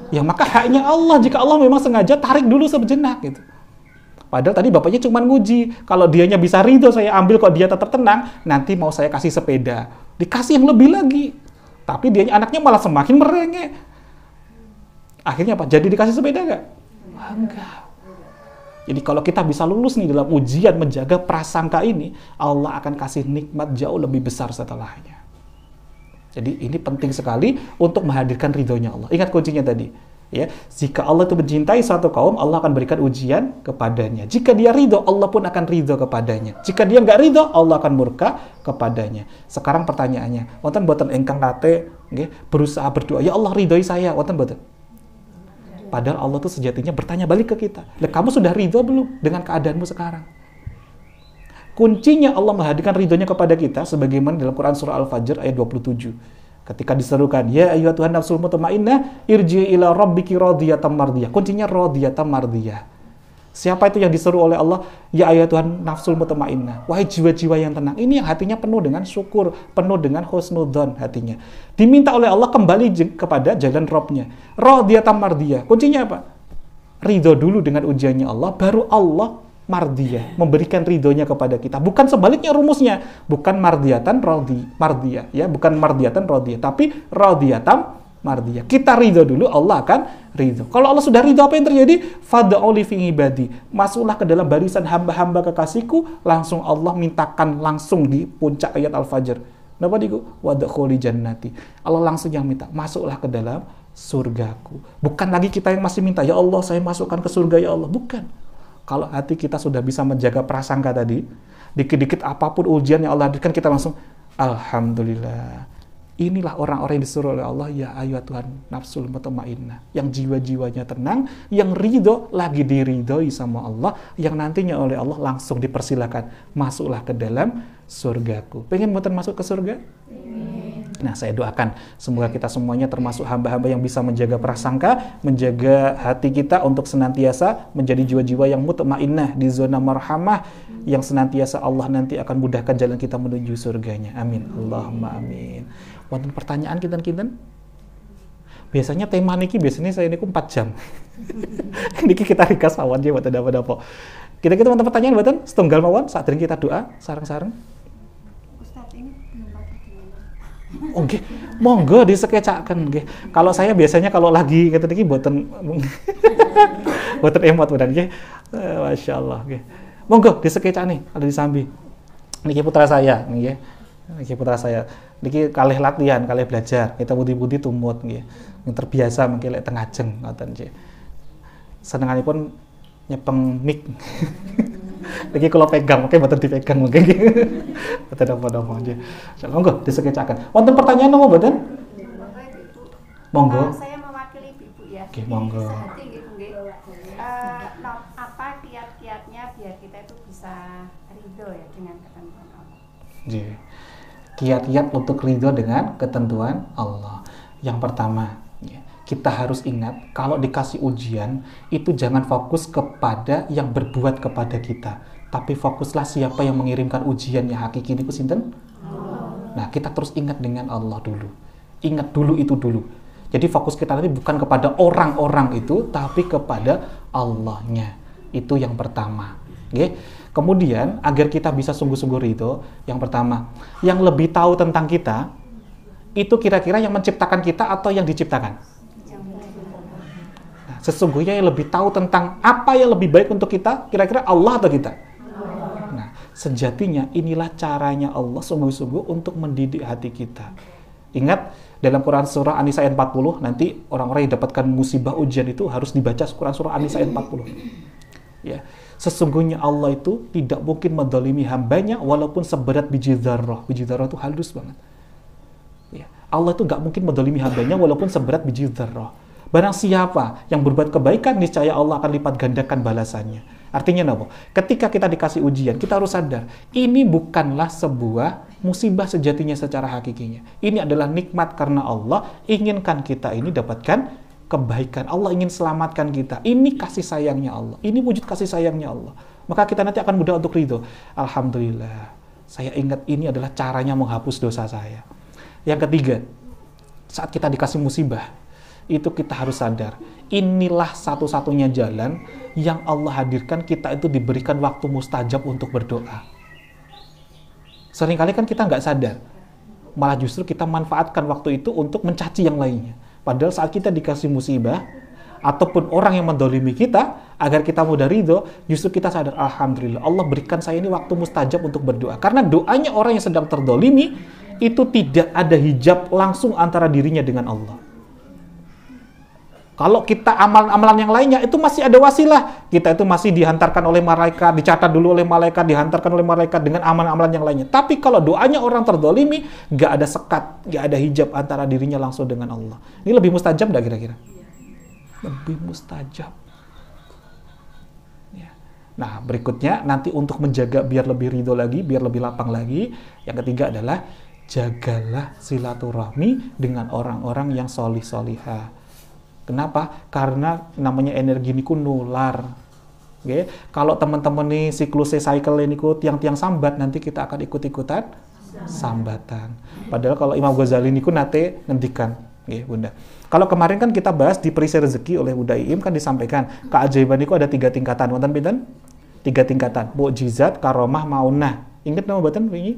Ya, maka haknya Allah. Jika Allah memang sengaja tarik dulu sejenak gitu. Padahal tadi bapaknya cuma nguji. Kalau dianya bisa ridho, saya ambil, kok dia tetap tenang, nanti mau saya kasih sepeda. Dikasih yang lebih lagi. Tapi dia anaknya malah semakin merengek. Akhirnya apa? Jadi dikasih sepeda nggak? Enggak. Jadi kalau kita bisa lulus nih dalam ujian menjaga prasangka ini, Allah akan kasih nikmat jauh lebih besar setelahnya. Jadi ini penting sekali untuk menghadirkan ridhonya Allah. Ingat kuncinya tadi. Ya, jika Allah itu mencintai satu kaum, Allah akan berikan ujian kepadanya. Jika dia ridho, Allah pun akan ridho kepadanya. Jika dia nggak ridho, Allah akan murka kepadanya. Sekarang pertanyaannya, wonten boten engkang nate berusaha berdoa, ya Allah ridhoi saya, wonten boten? Padahal Allah itu sejatinya bertanya balik ke kita, kamu sudah ridho belum dengan keadaanmu sekarang? Kuncinya Allah menghadirkan ridhonya kepada kita, sebagaimana dalam Quran surah Al-Fajr ayat 27. Ketika diserukan, ya ayyuhat Tuhan nafsul mutmainnah, irji ila rabbiki radiyatan mardiyah. Kuncinya radiyatan mardiyah. Siapa itu yang diseru oleh Allah? Ya ayyuhat Tuhan nafsul mutmainnah. Wahai jiwa-jiwa yang tenang. Ini yang hatinya penuh dengan syukur, penuh dengan husnudzon hatinya. Diminta oleh Allah kembali kepada jalan Rabb-nya. Radiyatan mardiyah. Kuncinya apa? Ridho dulu dengan ujiannya Allah, baru Allah mardiyah, memberikan ridhonya kepada kita. Bukan sebaliknya rumusnya, bukan mardiyatan mardiyah, ya, bukan mardiyatan radiyah, tapi radiyatan mardiyah. Kita ridho dulu, Allah akan ridho. Kalau Allah sudah ridho, apa yang terjadi? Fad'uli fi ibadi, masuklah ke dalam barisan hamba-hamba kekasihku, langsung Allah mintakan langsung di puncak ayat Al-Fajr. Napa diku? Wadkhuli jannati. Allah langsung yang minta, masuklah ke dalam surgaku. Bukan lagi kita yang masih minta, ya Allah saya masukkan ke surga ya Allah, bukan. Kalau hati kita sudah bisa menjaga prasangka tadi, dikit-dikit apapun ujian yang Allah hadirkan, kita langsung, alhamdulillah. Inilah orang-orang yang disuruh oleh Allah, ya ayyuhat Tuhan nafsul mutmainnah, yang jiwa-jiwanya tenang, yang ridho, lagi diridhoi sama Allah, yang nantinya oleh Allah langsung dipersilakan, masuklah ke dalam surgaku. Pengen muter masuk ke surga? Nah, saya doakan semoga kita semuanya termasuk hamba-hamba yang bisa menjaga prasangka, menjaga hati kita untuk senantiasa menjadi jiwa-jiwa yang mutmainnah di zona marhamah, yang senantiasa Allah nanti akan mudahkan jalan kita menuju surganya. Amin. Allahumma amin. Wonten pertanyaan kinten-kinten? Biasanya tema niki biasanya saya niku 4 jam. Niki kita rikas awan je mboten dapo-dapo. Kita wonten pertanyaan mboten? Setunggal mawon sadurunge kita doa sareng-sareng. Oke, monggo disekecaken nggih. Kalau saya biasanya kalau lagi ngeten iki mboten mboten emot benar nggih. Masyaallah nggih. Monggo disekecane ada di sambi. Niki putra saya nggih. Niki putra saya. Niki kalih latihan, kalih belajar. Kita putih-putih tumut nggih. Yang terbiasa mengki lek teng ajeng ngoten nggih. Senenganipun nyepeng mic. Niki kula pegang, mungkin mboten dipegang mungkin. Mboten apa-apa nggih. Monggo disekecaken. Wonten pertanyaan napa mboten? Monggo. Saya mewakili Ibu ya. Oke, monggo. Sehati gitu nggih. Apa kiat-kiatnya biar kita itu bisa ridho ya dengan ketentuan Allah. Nggih. Kiat-kiat untuk ridho dengan ketentuan Allah. Yang pertama, kita harus ingat kalau dikasih ujian itu jangan fokus kepada yang berbuat kepada kita, tapi fokuslah siapa yang mengirimkan ujian yang hakiki niku sinten? Nah, kita terus ingat dengan Allah dulu. Ingat dulu itu dulu. Jadi fokus kita nanti bukan kepada orang-orang itu, tapi kepada Allahnya. Itu yang pertama. Oke. Kemudian agar kita bisa sungguh-sungguh ridho, yang pertama, yang lebih tahu tentang kita itu kira-kira yang menciptakan kita atau yang diciptakan? Nah, sesungguhnya yang lebih tahu tentang apa yang lebih baik untuk kita, kira-kira Allah atau kita? Nah, sejatinya inilah caranya Allah sungguh-sungguh untuk mendidik hati kita. Ingat, dalam Quran surah An-Nisa ayat 40, nanti orang-orang yang dapatkan musibah ujian itu harus dibaca Quran surah An-Nisa ayat 40. Ya, sesungguhnya Allah itu tidak mungkin mendolimi hambanya walaupun seberat biji dzarrah. Biji dzarrah itu halus banget. Ya, Allah itu nggak mungkin mendolimi hambanya walaupun seberat biji dzarrah. Barang siapa yang berbuat kebaikan, niscaya Allah akan lipat gandakan balasannya. Artinya apa? Ketika kita dikasih ujian, kita harus sadar, ini bukanlah sebuah musibah sejatinya secara hakikinya. Ini adalah nikmat karena Allah inginkan kita ini dapatkan kebaikan. Allah ingin selamatkan kita. Ini kasih sayangnya Allah. Ini wujud kasih sayangnya Allah. Maka kita nanti akan mudah untuk ridho. Alhamdulillah, saya ingat ini adalah caranya menghapus dosa saya. Yang ketiga, saat kita dikasih musibah, itu kita harus sadar, inilah satu-satunya jalan yang Allah hadirkan kita itu diberikan waktu mustajab untuk berdoa. Seringkali kan kita nggak sadar, malah justru kita manfaatkan waktu itu untuk mencaci yang lainnya. Padahal saat kita dikasih musibah, ataupun orang yang mendolimi kita, agar kita mudah ridho, justru kita sadar, alhamdulillah, Allah berikan saya ini waktu mustajab untuk berdoa. Karena doanya orang yang sedang terdolimi, itu tidak ada hijab langsung antara dirinya dengan Allah. Kalau kita amalan-amalan yang lainnya, itu masih ada wasilah. Kita itu masih dihantarkan oleh malaikat, dicatat dulu oleh malaikat, dihantarkan oleh malaikat dengan amalan-amalan yang lainnya. Tapi kalau doanya orang terdolimi, nggak ada sekat, nggak ada hijab antara dirinya langsung dengan Allah. Ini lebih mustajab nggak kira-kira? Lebih mustajab. Ya. Nah, berikutnya nanti untuk menjaga biar lebih ridho lagi, biar lebih lapang lagi. Yang ketiga adalah jagalah silaturahmi dengan orang-orang yang solih-solihah. Kenapa? Karena namanya energi niku nular. Okay? Kalau teman-teman nih siklusnya cycle niku tiang-tiang sambat, nanti kita akan ikut-ikutan sambatan. Padahal kalau Imam Ghazali niku nate ngendikan, okay, Bunda. Kalau kemarin kan kita bahas di perisai rezeki oleh Bunda Iim kan disampaikan keajaiban niku ada 3 tingkatan. Wonten pinten? 3 tingkatan. Mukjizat, karomah, maunah. Ingat nama mboten wingi?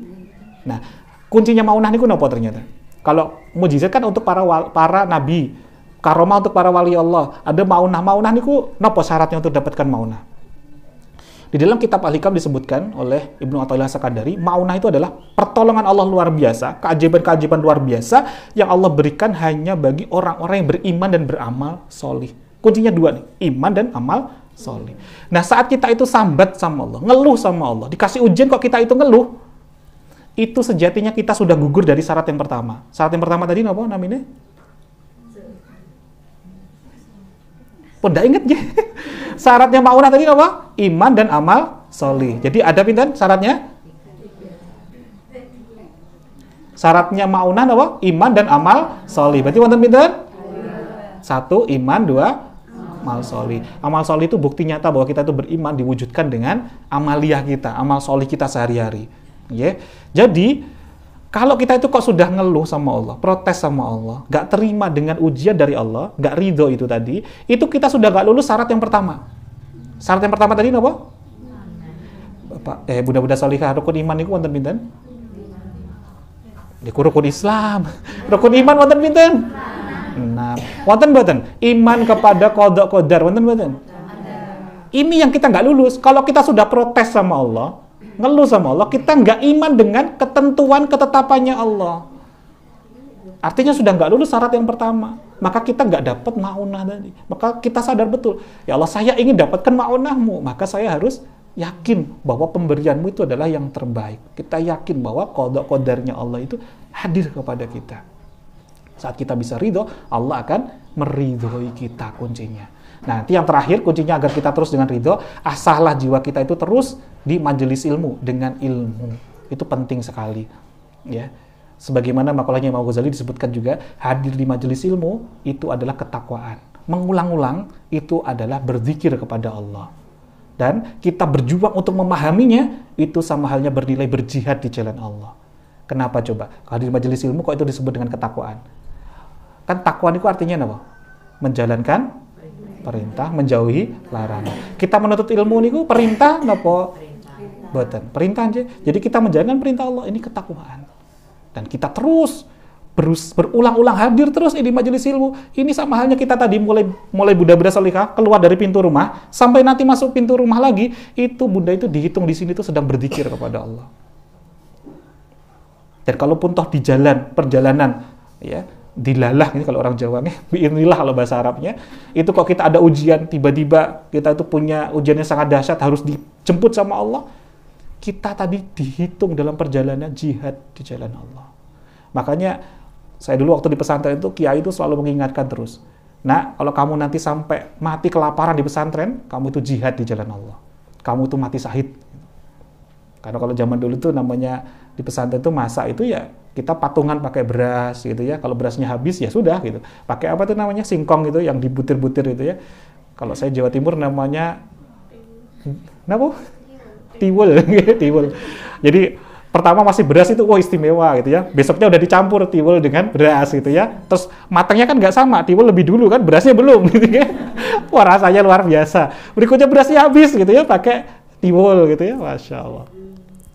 Nah, kuncinya maunah niku napa ternyata? Kalau mukjizat kan untuk para nabi. Karomah untuk para wali Allah. Ada maunah. Maunah niku napa syaratnya untuk dapatkan maunah? Di dalam kitab Al-Hikam disebutkan oleh Ibnu Athaillah Sakandari, maunah itu adalah pertolongan Allah luar biasa, keajaiban-keajaiban luar biasa yang Allah berikan hanya bagi orang-orang yang beriman dan beramal solih. Kuncinya 2 nih, iman dan amal solih. Nah, saat kita itu sambat sama Allah, ngeluh sama Allah, dikasih ujian kok kita itu ngeluh, itu sejatinya kita sudah gugur dari syarat yang pertama. Syarat yang pertama tadi apa namanya? Udah inget ya? Syaratnya maunah tadi apa? Iman dan amal solih. Jadi ada pinten syaratnya? Syaratnya maunah apa? Iman dan amal solih. Berarti wonten pinten? 1, iman, 2, amal solih. Amal solih itu bukti nyata bahwa kita itu beriman diwujudkan dengan amaliyah kita, amal solih kita sehari-hari. Yeah. Jadi kalau kita itu kok sudah ngeluh sama Allah, protes sama Allah, nggak terima dengan ujian dari Allah, nggak ridho itu tadi, itu kita sudah nggak lulus syarat yang pertama. Syarat yang pertama tadi apa? Bunda-bunda solihah, rukun iman itu wonten pinten? Rukun Islam. Rukun iman wonten pinten? 6. Wonten mboten? Iman kepada qada qadar wonten mboten? Ini yang kita nggak lulus. Kalau kita sudah protes sama Allah, ngeluh sama Allah, kita nggak iman dengan ketentuan ketetapannya Allah. Artinya sudah nggak lulus syarat yang pertama. Maka kita nggak dapat ma'unah tadi. Maka kita sadar betul, ya Allah, saya ingin dapatkan ma'unahmu, maka saya harus yakin bahwa pemberianmu itu adalah yang terbaik. Kita yakin bahwa qada qadarnya Allah itu hadir kepada kita. Saat kita bisa ridho, Allah akan meridhoi kita kuncinya. Nah, nanti yang terakhir kuncinya agar kita terus dengan ridho, asahlah jiwa kita itu terus di majelis ilmu dengan ilmu. Itu penting sekali. Ya. Sebagaimana makalahnya Imam Ghazali disebutkan juga, hadir di majelis ilmu itu adalah ketakwaan. Mengulang-ulang itu adalah berzikir kepada Allah. Dan kita berjuang untuk memahaminya, itu sama halnya bernilai berjihad di jalan Allah. Kenapa coba? Hadir di majelis ilmu kok itu disebut dengan ketakwaan? Kan takwa itu artinya apa? Menjalankan perintah, menjauhi larangan. Kita menuntut ilmu niku perintah napa? Boten. Perintah aja. Jadi kita menjalankan perintah Allah, ini ketakwaan. Dan kita terus berulang-ulang hadir terus di majelis ilmu. Ini sama halnya kita tadi mulai Bunda Berasolika keluar dari pintu rumah sampai nanti masuk pintu rumah lagi, itu Bunda itu dihitung di sini tuh sedang berzikir kepada Allah. Dan kalaupun toh di jalan perjalanan ya dilalah, ini kalau orang Jawa nih, bi'inilah kalau bahasa Arabnya, itu kok kita ada ujian, tiba-tiba kita itu punya ujiannya sangat dahsyat, harus dijemput sama Allah, kita tadi dihitung dalam perjalanan jihad di jalan Allah. Makanya saya dulu waktu di pesantren itu, kiai itu selalu mengingatkan terus, nah kalau kamu nanti sampai mati kelaparan di pesantren, kamu itu jihad di jalan Allah, kamu itu mati syahid. Karena kalau zaman dulu tuh namanya di pesantren itu masak itu ya kita patungan pakai beras gitu ya. Kalau berasnya habis ya sudah gitu. Pakai apa tuh namanya, singkong gitu yang dibutir-butir gitu ya. Kalau saya Jawa Timur namanya apa? Tiwul, tiwul. Jadi pertama masih beras itu wah istimewa gitu ya. Besoknya udah dicampur tiwul dengan beras gitu ya. Terus matangnya kan nggak sama, tiwul lebih dulu kan, berasnya belum gitu ya. Wah rasanya luar biasa. Berikutnya berasnya habis gitu ya, pakai tiwul gitu ya, masya Allah.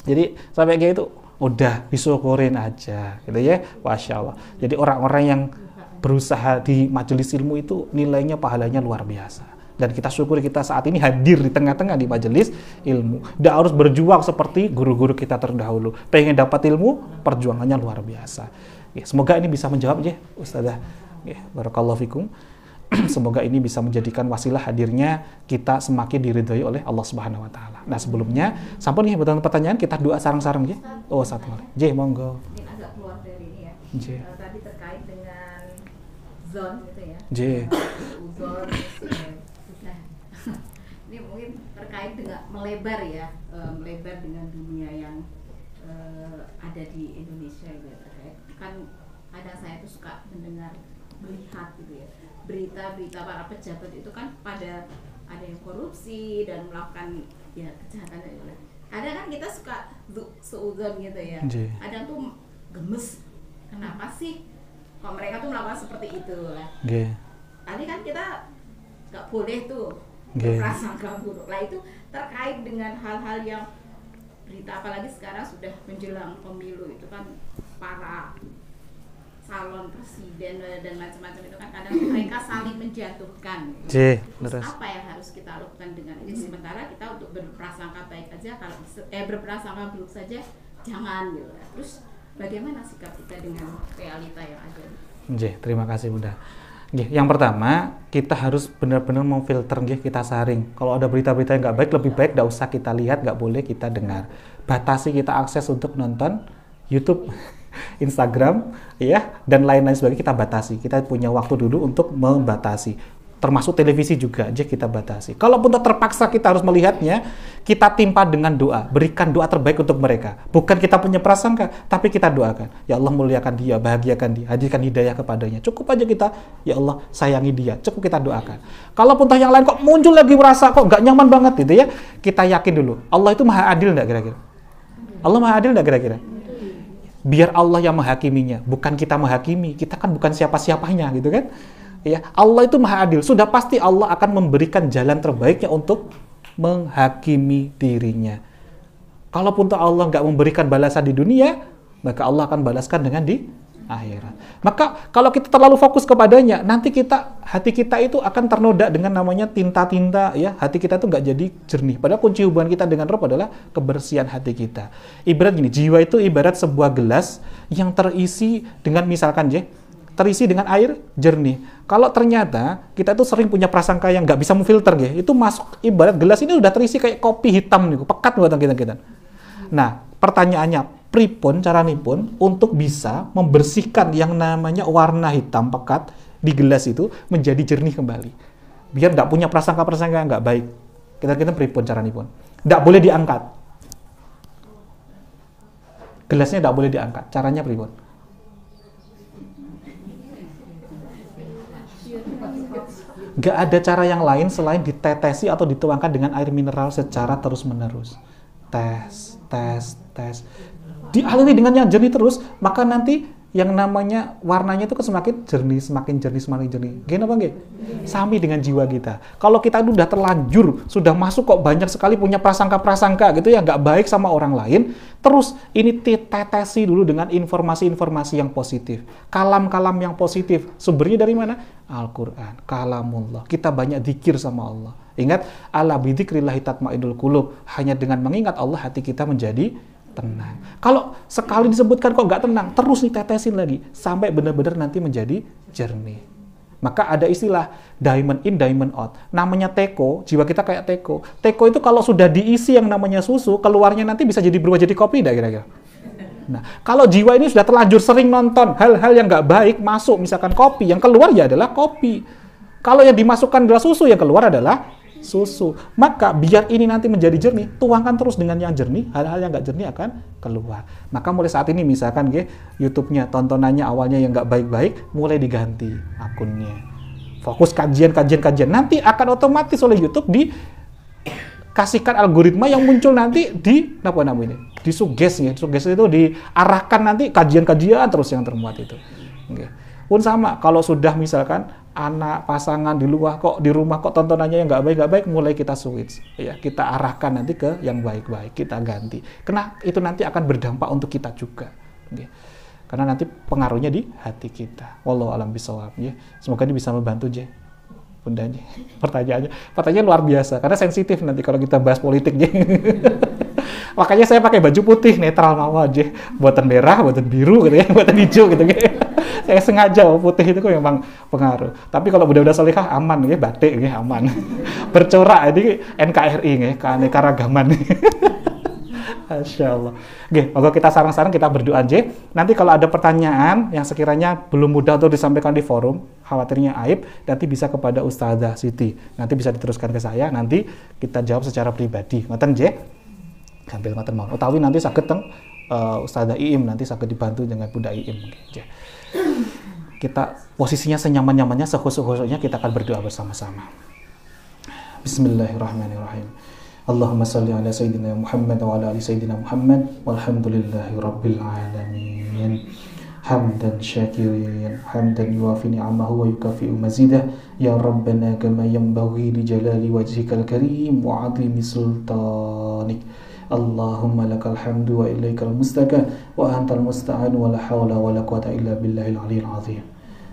Jadi sampai kayak itu udah disyukurin aja gitu ya, masya Allah. Jadi orang-orang yang berusaha di majelis ilmu itu nilainya pahalanya luar biasa. Dan kita syukuri kita saat ini hadir di tengah-tengah di majelis ilmu. Tidak harus berjuang seperti guru-guru kita terdahulu. Pengen dapat ilmu, perjuangannya luar biasa. Ya, semoga ini bisa menjawab ya, Ustazah. Ya, barakallahu fikum. Semoga ini bisa menjadikan wasilah hadirnya kita semakin diridhoi oleh Allah Subhanahu wa taala. Nah, sebelumnya sampun ya pertanyaan, kita doa sarang-sarang ya. Oh, satu kali. J, monggo. Mungkin agak keluar dari ini ya. J. Tadi terkait dengan zone gitu ya. J. Zone ini mungkin terkait dengan melebar ya, melebar dengan dunia yang ada di Indonesia gitu ya. Terkait kan kadang saya tuh suka mendengar, melihat gitu ya, berita-berita para pejabat itu kan pada ada yang korupsi dan melakukan ya kejahatan itu. Kadang kan kita suka seuzon gitu ya. Kadang tuh gemes, kenapa sih kok mereka tuh melakukan seperti itu lah. Tadi kan kita nggak boleh tuh berprasangka buruk lah, itu terkait dengan hal-hal yang berita, apalagi sekarang sudah menjelang pemilu itu kan para calon presiden dan macam-macam itu kan kadang mereka saling menjatuhkan. Terus apa yang harus kita lakukan dengan ini? Sementara kita untuk berprasangka baik aja, kalau berprasangka buruk saja jangan gitu. Terus bagaimana sikap kita dengan realita yang ada? Terima kasih Bunda. Yang pertama, kita harus benar-benar memfilter, kita saring. Kalau ada berita-berita yang nggak baik, lebih baik nggak usah kita lihat, nggak boleh kita dengar. Batasi kita akses untuk nonton YouTube, Instagram, ya, dan lain-lain sebagainya kita batasi. Kita punya waktu dulu untuk membatasi. Termasuk televisi juga aja kita batasi. Kalaupun terpaksa kita harus melihatnya, kita timpa dengan doa. Berikan doa terbaik untuk mereka. Bukan kita punya prasangka, tapi kita doakan. Ya Allah, muliakan dia, bahagiakan dia, hadirkan hidayah kepadanya. Cukup aja kita, ya Allah, sayangi dia. Cukup kita doakan. Kalaupun yang lain kok muncul lagi merasa kok nggak nyaman banget gitu ya, kita yakin dulu. Allah itu maha adil nggak kira-kira? Allah maha adil nggak kira-kira? Biar Allah yang menghakiminya, bukan kita menghakimi. Kita kan bukan siapa-siapanya gitu kan? Ya, Allah itu maha adil. Sudah pasti Allah akan memberikan jalan terbaiknya untuk menghakimi dirinya. Kalaupun Allah nggak memberikan balasan di dunia, maka Allah akan balaskan dengan di akhirat. Maka kalau kita terlalu fokus kepadanya, nanti hati kita itu akan ternoda dengan namanya tinta-tinta, ya. Hati kita tuh nggak jadi jernih. Padahal kunci hubungan kita dengan Rabb adalah kebersihan hati kita. Ibarat gini, jiwa itu ibarat sebuah gelas yang terisi dengan misalkan terisi dengan air jernih. Kalau ternyata kita tuh sering punya prasangka yang nggak bisa memfilter, itu masuk ibarat gelas ini udah terisi kayak kopi hitam nih, pekat buatan kita. Nah, pertanyaannya, pripun caranipun untuk bisa membersihkan yang namanya warna hitam pekat di gelas itu menjadi jernih kembali, biar nggak punya prasangka-prasangka yang nggak baik. Kita pripun caranipun? Nggak boleh diangkat. Gelasnya nggak boleh diangkat. Caranya pripun? Nggak ada cara yang lain selain ditetesi atau dituangkan dengan air mineral secara terus-menerus. Tes. Dialiri dengan yang jernih terus, maka nanti yang namanya warnanya itu semakin jernih. Gini apa nggih? Sami dengan jiwa kita. Kalau kita itu udah terlanjur, sudah masuk kok banyak sekali punya prasangka-prasangka gitu ya, nggak baik sama orang lain, terus ini tetesi dulu dengan informasi-informasi yang positif. Kalam-kalam yang positif. Sumbernya dari mana? Al-Quran, kalamullah. Kita banyak zikir sama Allah. Ingat, ala bidzikrillahi tatma'innul qulub. Hanya dengan mengingat Allah hati kita menjadi tenang. Kalau sekali disebutkan kok nggak tenang, terus ditetesin lagi sampai benar-benar nanti menjadi jernih. Maka ada istilah diamond in, diamond out. Namanya teko, jiwa kita kayak teko. Teko itu kalau sudah diisi yang namanya susu, keluarnya nanti bisa jadi berubah jadi kopi, kira-kira. Nah, kalau jiwa ini sudah terlanjur sering nonton hal-hal yang nggak baik masuk, misalkan kopi, yang keluar ya adalah kopi. Kalau yang dimasukkan adalah susu, yang keluar adalah susu. Maka biar ini nanti menjadi jernih, tuangkan terus dengan yang jernih, hal-hal yang nggak jernih akan keluar. Maka mulai saat ini misalkan YouTube-nya, tontonannya awalnya yang nggak baik-baik, mulai diganti akunnya. Fokus kajian. Nanti akan otomatis oleh YouTube dikasihkan algoritma yang muncul nanti disuges itu diarahkan nanti kajian-kajian terus yang termuat itu. Pun sama, kalau sudah misalkan anak pasangan di rumah kok tontonannya yang nggak baik, mulai kita switch, ya kita arahkan nanti ke yang baik-baik, kita ganti. Karena itu nanti akan berdampak untuk kita juga, karena nanti pengaruhnya di hati kita. Wallahu a'lam bishawab. Semoga ini bisa membantu Bunda. Pertanyaannya luar biasa, karena sensitif nanti kalau kita bahas politik. Makanya saya pakai baju putih netral mawar buatan merah, buatan biru buatan hijau Saya sengaja putih itu memang pengaruh. Tapi kalau budak-budak salihah aman batik aman. Bercorak ini NKRI keanekaragaman. Masya Allah. Maka kita sarang-sarang kita berdoa Nanti kalau ada pertanyaan yang sekiranya belum mudah untuk disampaikan di forum, khawatirnya aib, nanti bisa kepada Ustazah Siti. Nanti bisa diteruskan ke saya, nanti kita jawab secara pribadi. Ngoten sambil ngoten mau. Utawi nanti saged teng Ustazah Iim, nanti saged dibantu dengan Bunda Iim. Kita posisinya senyaman-nyamannya, sekhusuk-khusuknya kita akan berdoa bersama-sama. Bismillahirrahmanirrahim. Allahumma salli ala Sayyidina Muhammad wa ala ali Sayyidina Muhammad walhamdulillahi rabbil alamin. Hamdan syakirin, hamdan yuafi ni'amahu wa yukafi'u mazidah. Ya Rabbana kama yanbaghi li jalali wajhikal karim wa 'azimi sultanik. Allahumma lakal hamdu wa ilaikal mustaka wa antal musta'an wa la hawla wa la quwata illa billahil aliyil azim.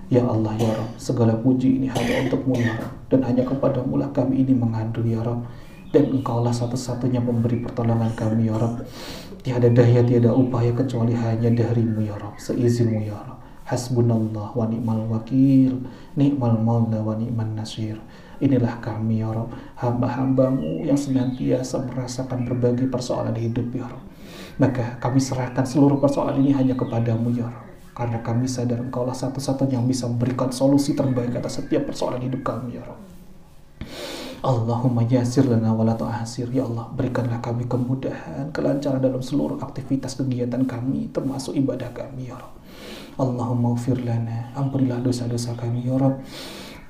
Ya Allah ya Rabb, segala puji ini hanya untukmu ya Rabb, dan hanya kepadamu lah kami ini mengadu ya Rabb, dan Engkaulah satu-satunya pemberi pertolongan kami ya Rabb. Tiada daya, tiada upaya kecuali hanya darimu ya Rabb, seizinmu ya Rabb. Hasbunallah wa ni'mal wakil, ni'mal maula wa ni'man nasir. Inilah kami ya Rabb, hamba-hambamu yang senantiasa merasakan berbagai persoalan hidup ya Rabb. Maka kami serahkan seluruh persoalan ini hanya kepadamu ya Rabb, karena kami sadar Engkaulah satu-satunya yang bisa memberikan solusi terbaik atas setiap persoalan hidup kami ya Rabb. Allahumma yasir lana wa la tu'asir. Ya Allah, berikanlah kami kemudahan, kelancaran dalam seluruh aktivitas kegiatan kami, termasuk ibadah kami ya Rabb. Allahumma ufir lana, ampunilah dosa-dosa kami ya Rabb.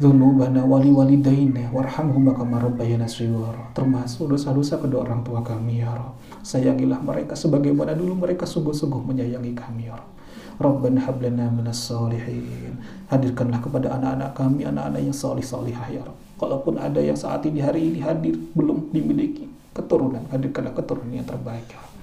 Dzunubana wali walidaina warhamhuma kama rabbayana shighara, termasuk dosa-dosa kedua orang tua kami ya Rabb. Sayangilah mereka sebagaimana dulu mereka sungguh-sungguh menyayangi kami ya Rabb. Rabbana hab lana minas sholihin, hadirkanlah kepada anak-anak kami anak-anak yang salih-salihah ya Rabb. Kalaupun ada yang saat ini hari ini hadir belum dimiliki keturunan, hadirkanlah keturunan yang terbaik ya Rabb.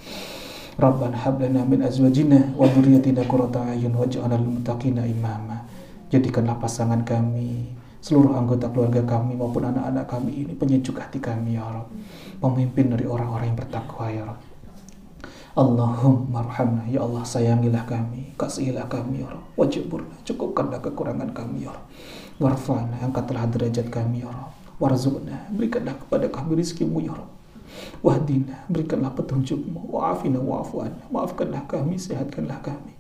Rabbana hab lana min azwajina wa dzurriyyatina qurrata a'yun waj'alna lil muttaqina imama. Jadikanlah pasangan kami, seluruh anggota keluarga kami maupun anak-anak kami ini penyejuk hati kami ya Rabb, pemimpin dari orang-orang yang bertakwa ya Rabb. Allahumma arhamna, ya Allah sayangilah kami, kasihilah kami ya Rabb, wajburna, cukupkanlah kekurangan kami ya Rabb, warfa'na, angkatlah derajat kami ya Rabb, warzuqna, berikanlah kepada kami rizkimu ya Rabb, wahdina, berikanlah petunjukmu, wa'afina wa'afu'ana, maafkanlah kami, sehatkanlah kami.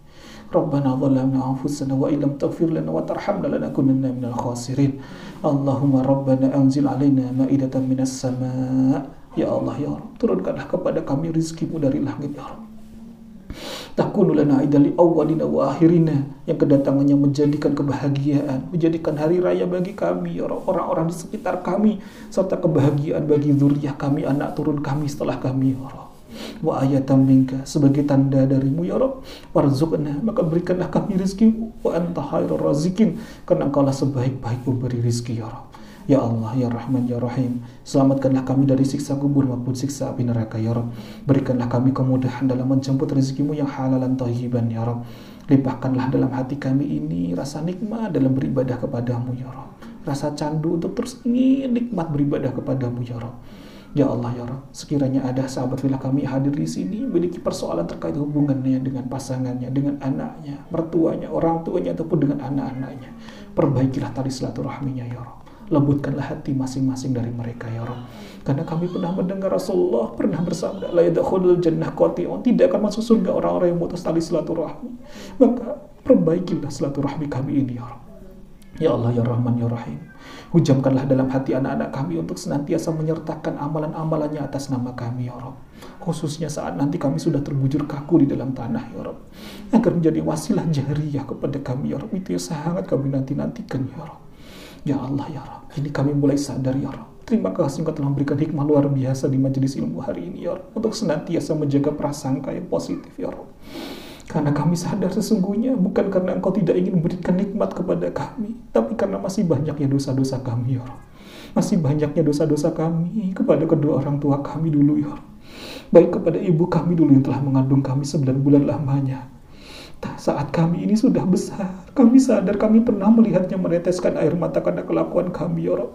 Rabbana zalamna anfusana wa illam taghfir lana wa tarhamna lanakunanna minal khasirin. Allahumma Rabbana anzil alaina ma'idatan minas sama'. Ya Allah ya Rabb, turunkanlah kepada kami rizkimu dari langit ya Rabb. Takunu lana idali awwalina wa akhirina, yang kedatangannya menjadikan kebahagiaan, menjadikan hari raya bagi kami ya Rabb, orang-orang di sekitar kami, serta kebahagiaan bagi zuriyah kami, anak turun kami setelah kami ya Rabb. Wa ayatan minka, sebagai tanda darimu ya Rabb, warzuqna, maka berikanlah kami rizkimu, wa anta khairur razikin, karena engkaulah sebaik-baik pemberi rizki ya Rabb. Ya Allah ya Rahman ya Rahim, selamatkanlah kami dari siksa kubur maupun siksa api neraka ya Rabb. Berikanlah kami kemudahan dalam menjemput rezekimu yang halal dan thayyiban ya Rabb. Limpahkanlah dalam hati kami ini rasa nikmat dalam beribadah kepadamu ya Rabb, rasa candu untuk terus ingin nikmat beribadah kepadamu ya Rabb. Ya Allah ya Rabb, sekiranya ada sahabat filah kami hadir di sini memiliki persoalan terkait hubungannya dengan pasangannya, dengan anaknya, mertuanya, orang tuanya ataupun dengan anak-anaknya, perbaikilah tali silaturahminya ya Rabb. Lembutkanlah hati masing-masing dari mereka ya Rabb. Karena kami pernah mendengar Rasulullah pernah bersabda, la yadkhulul jannah qati'un, tidak akan masuk surga orang-orang yang memutus tali silaturahmi. Maka perbaikilah silaturahmi kami ini ya Rabb. Ya Allah ya Rahman ya Rahim, hujamkanlah dalam hati anak-anak kami untuk senantiasa menyertakan amalan-amalannya atas nama kami ya Rabb, khususnya saat nanti kami sudah terbujur kaku di dalam tanah ya Rabb, agar menjadi wasilah jariyah kepada kami ya Rabb. Itu yang sangat kami nanti-nantikan ya Rabb. Ya Allah ya Rabb, ini kami mulai sadar ya Rabb. Terima kasih Engkau telah memberikan hikmah luar biasa di majelis ilmu hari ini ya Rabb, untuk senantiasa menjaga prasangka yang positif ya Rabb. Karena kami sadar sesungguhnya bukan karena Engkau tidak ingin memberikan nikmat kepada kami, tapi karena masih banyaknya dosa-dosa kami ya Rabb. Masih banyaknya dosa-dosa kami kepada kedua orang tua kami dulu ya Rabb. Baik kepada ibu kami dulu yang telah mengandung kami 9 bulan lamanya. Saat kami ini sudah besar, kami sadar kami pernah melihatnya meneteskan air mata karena kelakuan kami ya Rabb.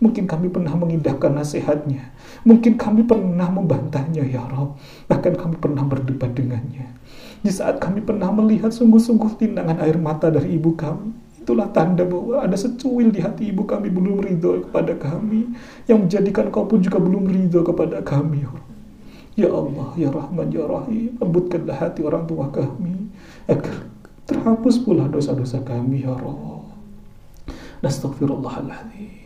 Mungkin kami pernah mengindahkan nasihatnya, mungkin kami pernah membantahnya ya Rabb, bahkan kami pernah berdebat dengannya. Di saat kami pernah melihat sungguh-sungguh tindangan air mata dari ibu kami, itulah tanda bahwa ada secuil di hati ibu kami belum ridho kepada kami, yang menjadikan kau pun juga belum ridho kepada kami ya Rabb. Ya Allah ya Rahman ya Rahim, lembutkanlah hati orang tua kami agar terhapus pula dosa-dosa kami ya Rabb. Nastaghfirullahaladzim.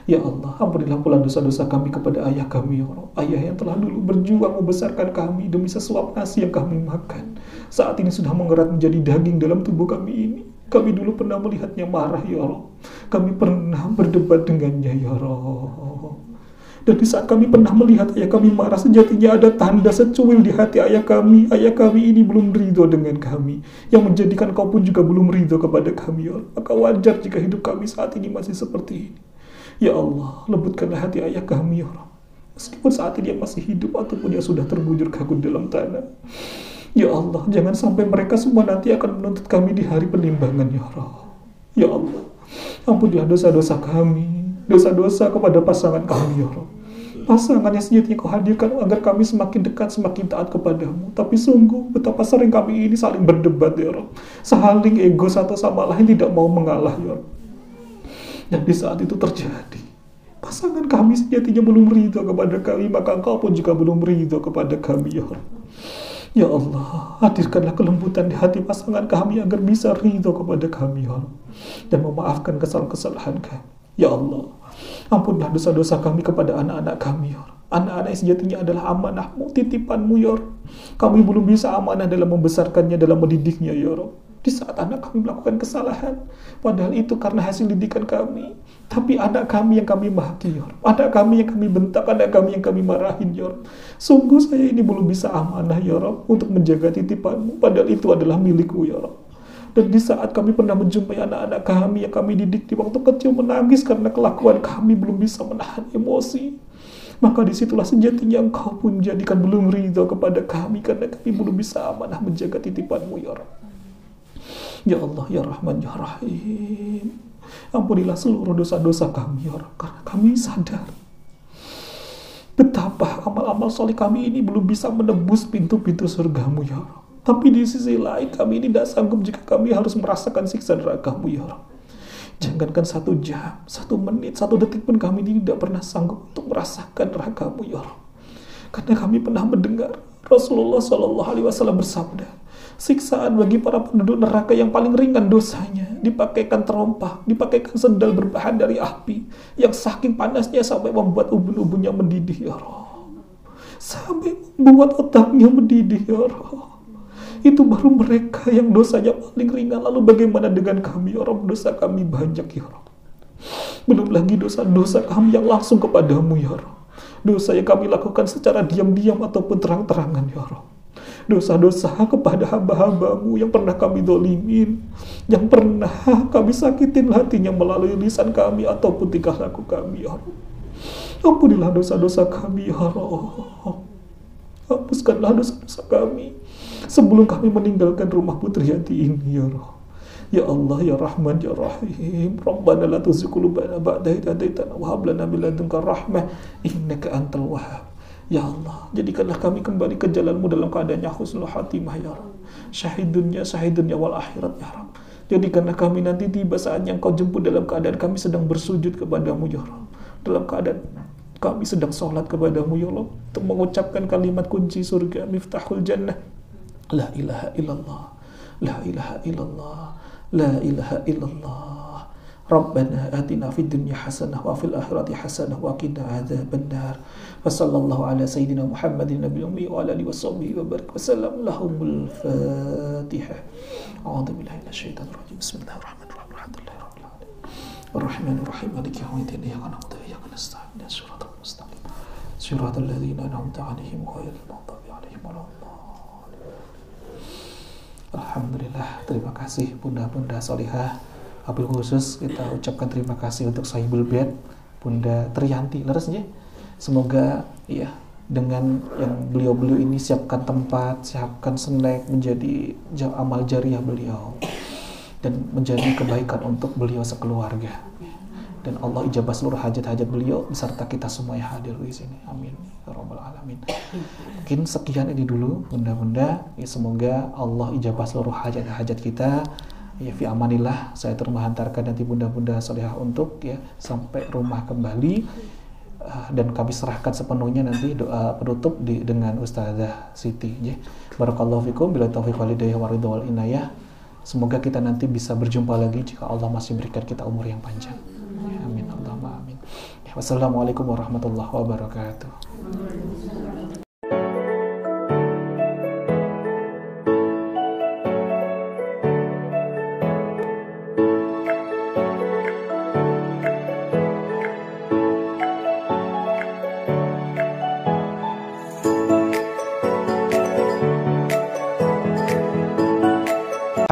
Ya Allah, ampunilah pula dosa-dosa kami kepada ayah kami ya Rabb. Ayah yang telah dulu berjuang membesarkan kami demi sesuap nasi yang kami makan, saat ini sudah mengerat menjadi daging dalam tubuh kami ini. Kami dulu pernah melihatnya marah ya Rabb. Kami pernah berdebat dengannya ya Rabb. Dan di saat kami pernah melihat ayah kami marah, sejatinya ada tanda secuil di hati ayah kami. Ayah kami ini belum ridho dengan kami, yang menjadikan kau pun juga belum ridho kepada kami ya Rabb. Maka wajar jika hidup kami saat ini masih seperti ini. Ya Allah, lembutkanlah hati ayah kami ya Rabb, meskipun saat ini dia masih hidup ataupun dia sudah terbujur kaku dalam tanah. Ya Allah, jangan sampai mereka semua nanti akan menuntut kami di hari penimbangan ya Rabb. Ya Allah, ampunilah dosa-dosa kami, dosa-dosa kepada pasangan kami ya Rabb. Pasangan yang sejatinya kau hadirkan agar kami semakin dekat, semakin taat kepadamu. Tapi sungguh betapa sering kami ini saling berdebat ya Rabb, saling ego satu sama lain, tidak mau mengalah ya Rabb. Dan di saat itu terjadi, pasangan kami sejatinya belum ridho kepada kami, maka engkau pun juga belum ridho kepada kami ya Rabb. Ya Allah, hadirkanlah kelembutan di hati pasangan kami agar bisa ridho kepada kami ya Rabb, dan memaafkan kesalahan-kesalahan kami. Ya Allah, ampunilah dosa-dosa kami kepada anak-anak kami ya Rabb. Anak-anak yang sejatinya adalah amanahmu, titipanmu ya Rabb. Kami belum bisa amanah dalam membesarkannya, dalam mendidiknya ya Rabb. Di saat anak kami melakukan kesalahan, padahal itu karena hasil didikan kami, tapi anak kami yang kami maki ya Rabb, anak kami yang kami bentak, anak kami yang kami marahin ya Rabb. Sungguh saya ini belum bisa amanah ya Rabb untuk menjaga titipanmu, padahal itu adalah milikmu ya Rabb. Dan di saat kami pernah menjumpai anak-anak kami yang kami didik di waktu kecil menangis karena kelakuan kami belum bisa menahan emosi, maka disitulah sejatinya Engkau pun jadikan belum ridho kepada kami, karena kami belum bisa amanah menjaga titipan-Mu ya Rabb. Ya Allah, ya Rahman, ya Rahim, ampunilah seluruh dosa-dosa kami ya Rabb, karena kami sadar betapa amal-amal soleh kami ini belum bisa menembus pintu-pintu surga-Mu ya Rabb. Tapi di sisi lain kami ini tidak sanggup jika kami harus merasakan siksa neraka-Mu ya Rabb. Jangankan 1 jam, 1 menit, 1 detik pun kami ini tidak pernah sanggup untuk merasakan neraka-Mu ya Rabb. Karena kami pernah mendengar Rasulullah SAW bersabda, siksaan bagi para penduduk neraka yang paling ringan dosanya dipakaikan terompak, dipakaikan sendal berbahan dari api yang saking panasnya sampai membuat ubun-ubunnya mendidih ya Rabb. Sampai membuat otaknya mendidih ya Rabb. Itu baru mereka yang dosanya paling ringan. Lalu bagaimana dengan kami ya Rabb? Dosa kami banyak ya Rabb. Belum lagi dosa-dosa kami yang langsung kepadamu ya Rabb. Dosa yang kami lakukan secara diam-diam ataupun terang-terangan ya Rabb. Dosa-dosa kepada hamba-hambamu yang pernah kami dolimin, yang pernah kami sakitin hatinya melalui lisan kami ataupun tingkah laku kami ya Rabb. Ampunilah dosa-dosa kami ya Rabb. Hapuskanlah dosa-dosa kami sebelum kami meninggalkan rumah Putriyanti ini ya Rabb. Ya Allah, ya Rahman, ya Rahim, Rabbana la tuzigh qulubana ba'da idh hadaitana wa hab lana min ladunka rahmah innaka antal wahhab. Ya Allah, jadikanlah kami kembali ke jalan-Mu dalam keadaan husnul khatimah ya Rabb. Syahidunnya wal akhirat ya Rabb. Jadikanlah kami nanti tiba saatnya Engkau jemput dalam keadaan kami sedang bersujud kepadamu ya Rabb. Dalam keadaan kami sedang sholat kepadamu ya Allah, untuk mengucapkan kalimat kunci surga, miftahul jannah, la ilaha illallah, la ilaha illallah, la ilaha illallah. Rabbana atina fid dunya hasanah wa fil akhirati hasanah wa qina adzabannar. Wa sallallahu ala sayyidina Muhammadin nabiyil ummi wa ala alihi washabbihi wa barik wa sallam. Lahumul Fatihah. A'udzu billahi minasyaitonir rajim. Bismillahirrahmanirrahim. Alhamdulillahirabbil alamin. Arrahmanir rahim. Maliki yaumiddin. Iyyaka na'budu wa iyyaka nasta'in. Ihdinas siratal mustaqim. Siratal ladzina an'amta 'alaihim ghairil maghdubi 'alaihim waladdallin. Alhamdulillah, terima kasih bunda-bunda solihah. Wabil khusus kita ucapkan terima kasih untuk Sahibul Bait Bunda Triyanti leres ya. Semoga ya dengan yang beliau ini siapkan tempat, siapkan snack menjadi amal jariah beliau dan menjadi kebaikan untuk beliau sekeluarga. Dan Allah ijabah seluruh hajat-hajat beliau beserta kita semua yang hadir di sini. Amin ya rabbal alamin. Mungkin sekian ini dulu bunda-bunda. Ya, semoga Allah ijabah seluruh hajat-hajat kita. Ya fi amanillah, saya turut menghantarkan nanti bunda-bunda solehah untuk ya sampai rumah kembali, dan kami serahkan sepenuhnya nanti doa penutup dengan Ustazah Siti ya. Barakallahu fikum, bila taufiq wal hidayah wa ridha wal inayah. Semoga kita nanti bisa berjumpa lagi jika Allah masih berikan kita umur yang panjang ya, amin Allahumma amin ya. Wassalamualaikum warahmatullahi wabarakatuh.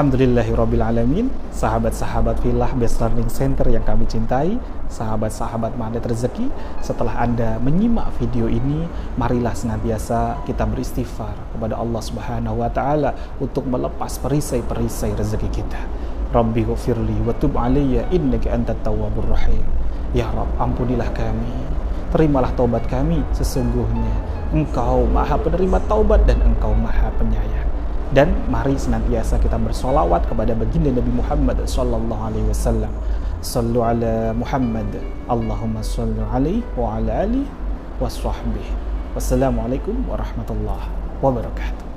Alhamdulillahirrabbilalamin. Sahabat-sahabat Filah Best Learning Center yang kami cintai, sahabat-sahabat Magnet Rezeki, setelah Anda menyimak video ini, marilah senantiasa kita beristighfar kepada Allah Subhanahu wa taala untuk melepas perisai-perisai rezeki kita. Rabbi ghfirli wa tub alayya innaka antat tawwabur rahim. Ya Rabb, ampunilah kami, terimalah taubat kami, sesungguhnya Engkau Maha penerima taubat dan Engkau Maha penyayang. Dan mari senantiasa kita bersolawat kepada baginda Nabi Muhammad sallallahu alaihi wasallam. Sallu ala Muhammad, Allahumma salli alaihi wa ala alihi wa sahbihi. Wassalamualaikum warahmatullahi wabarakatuh.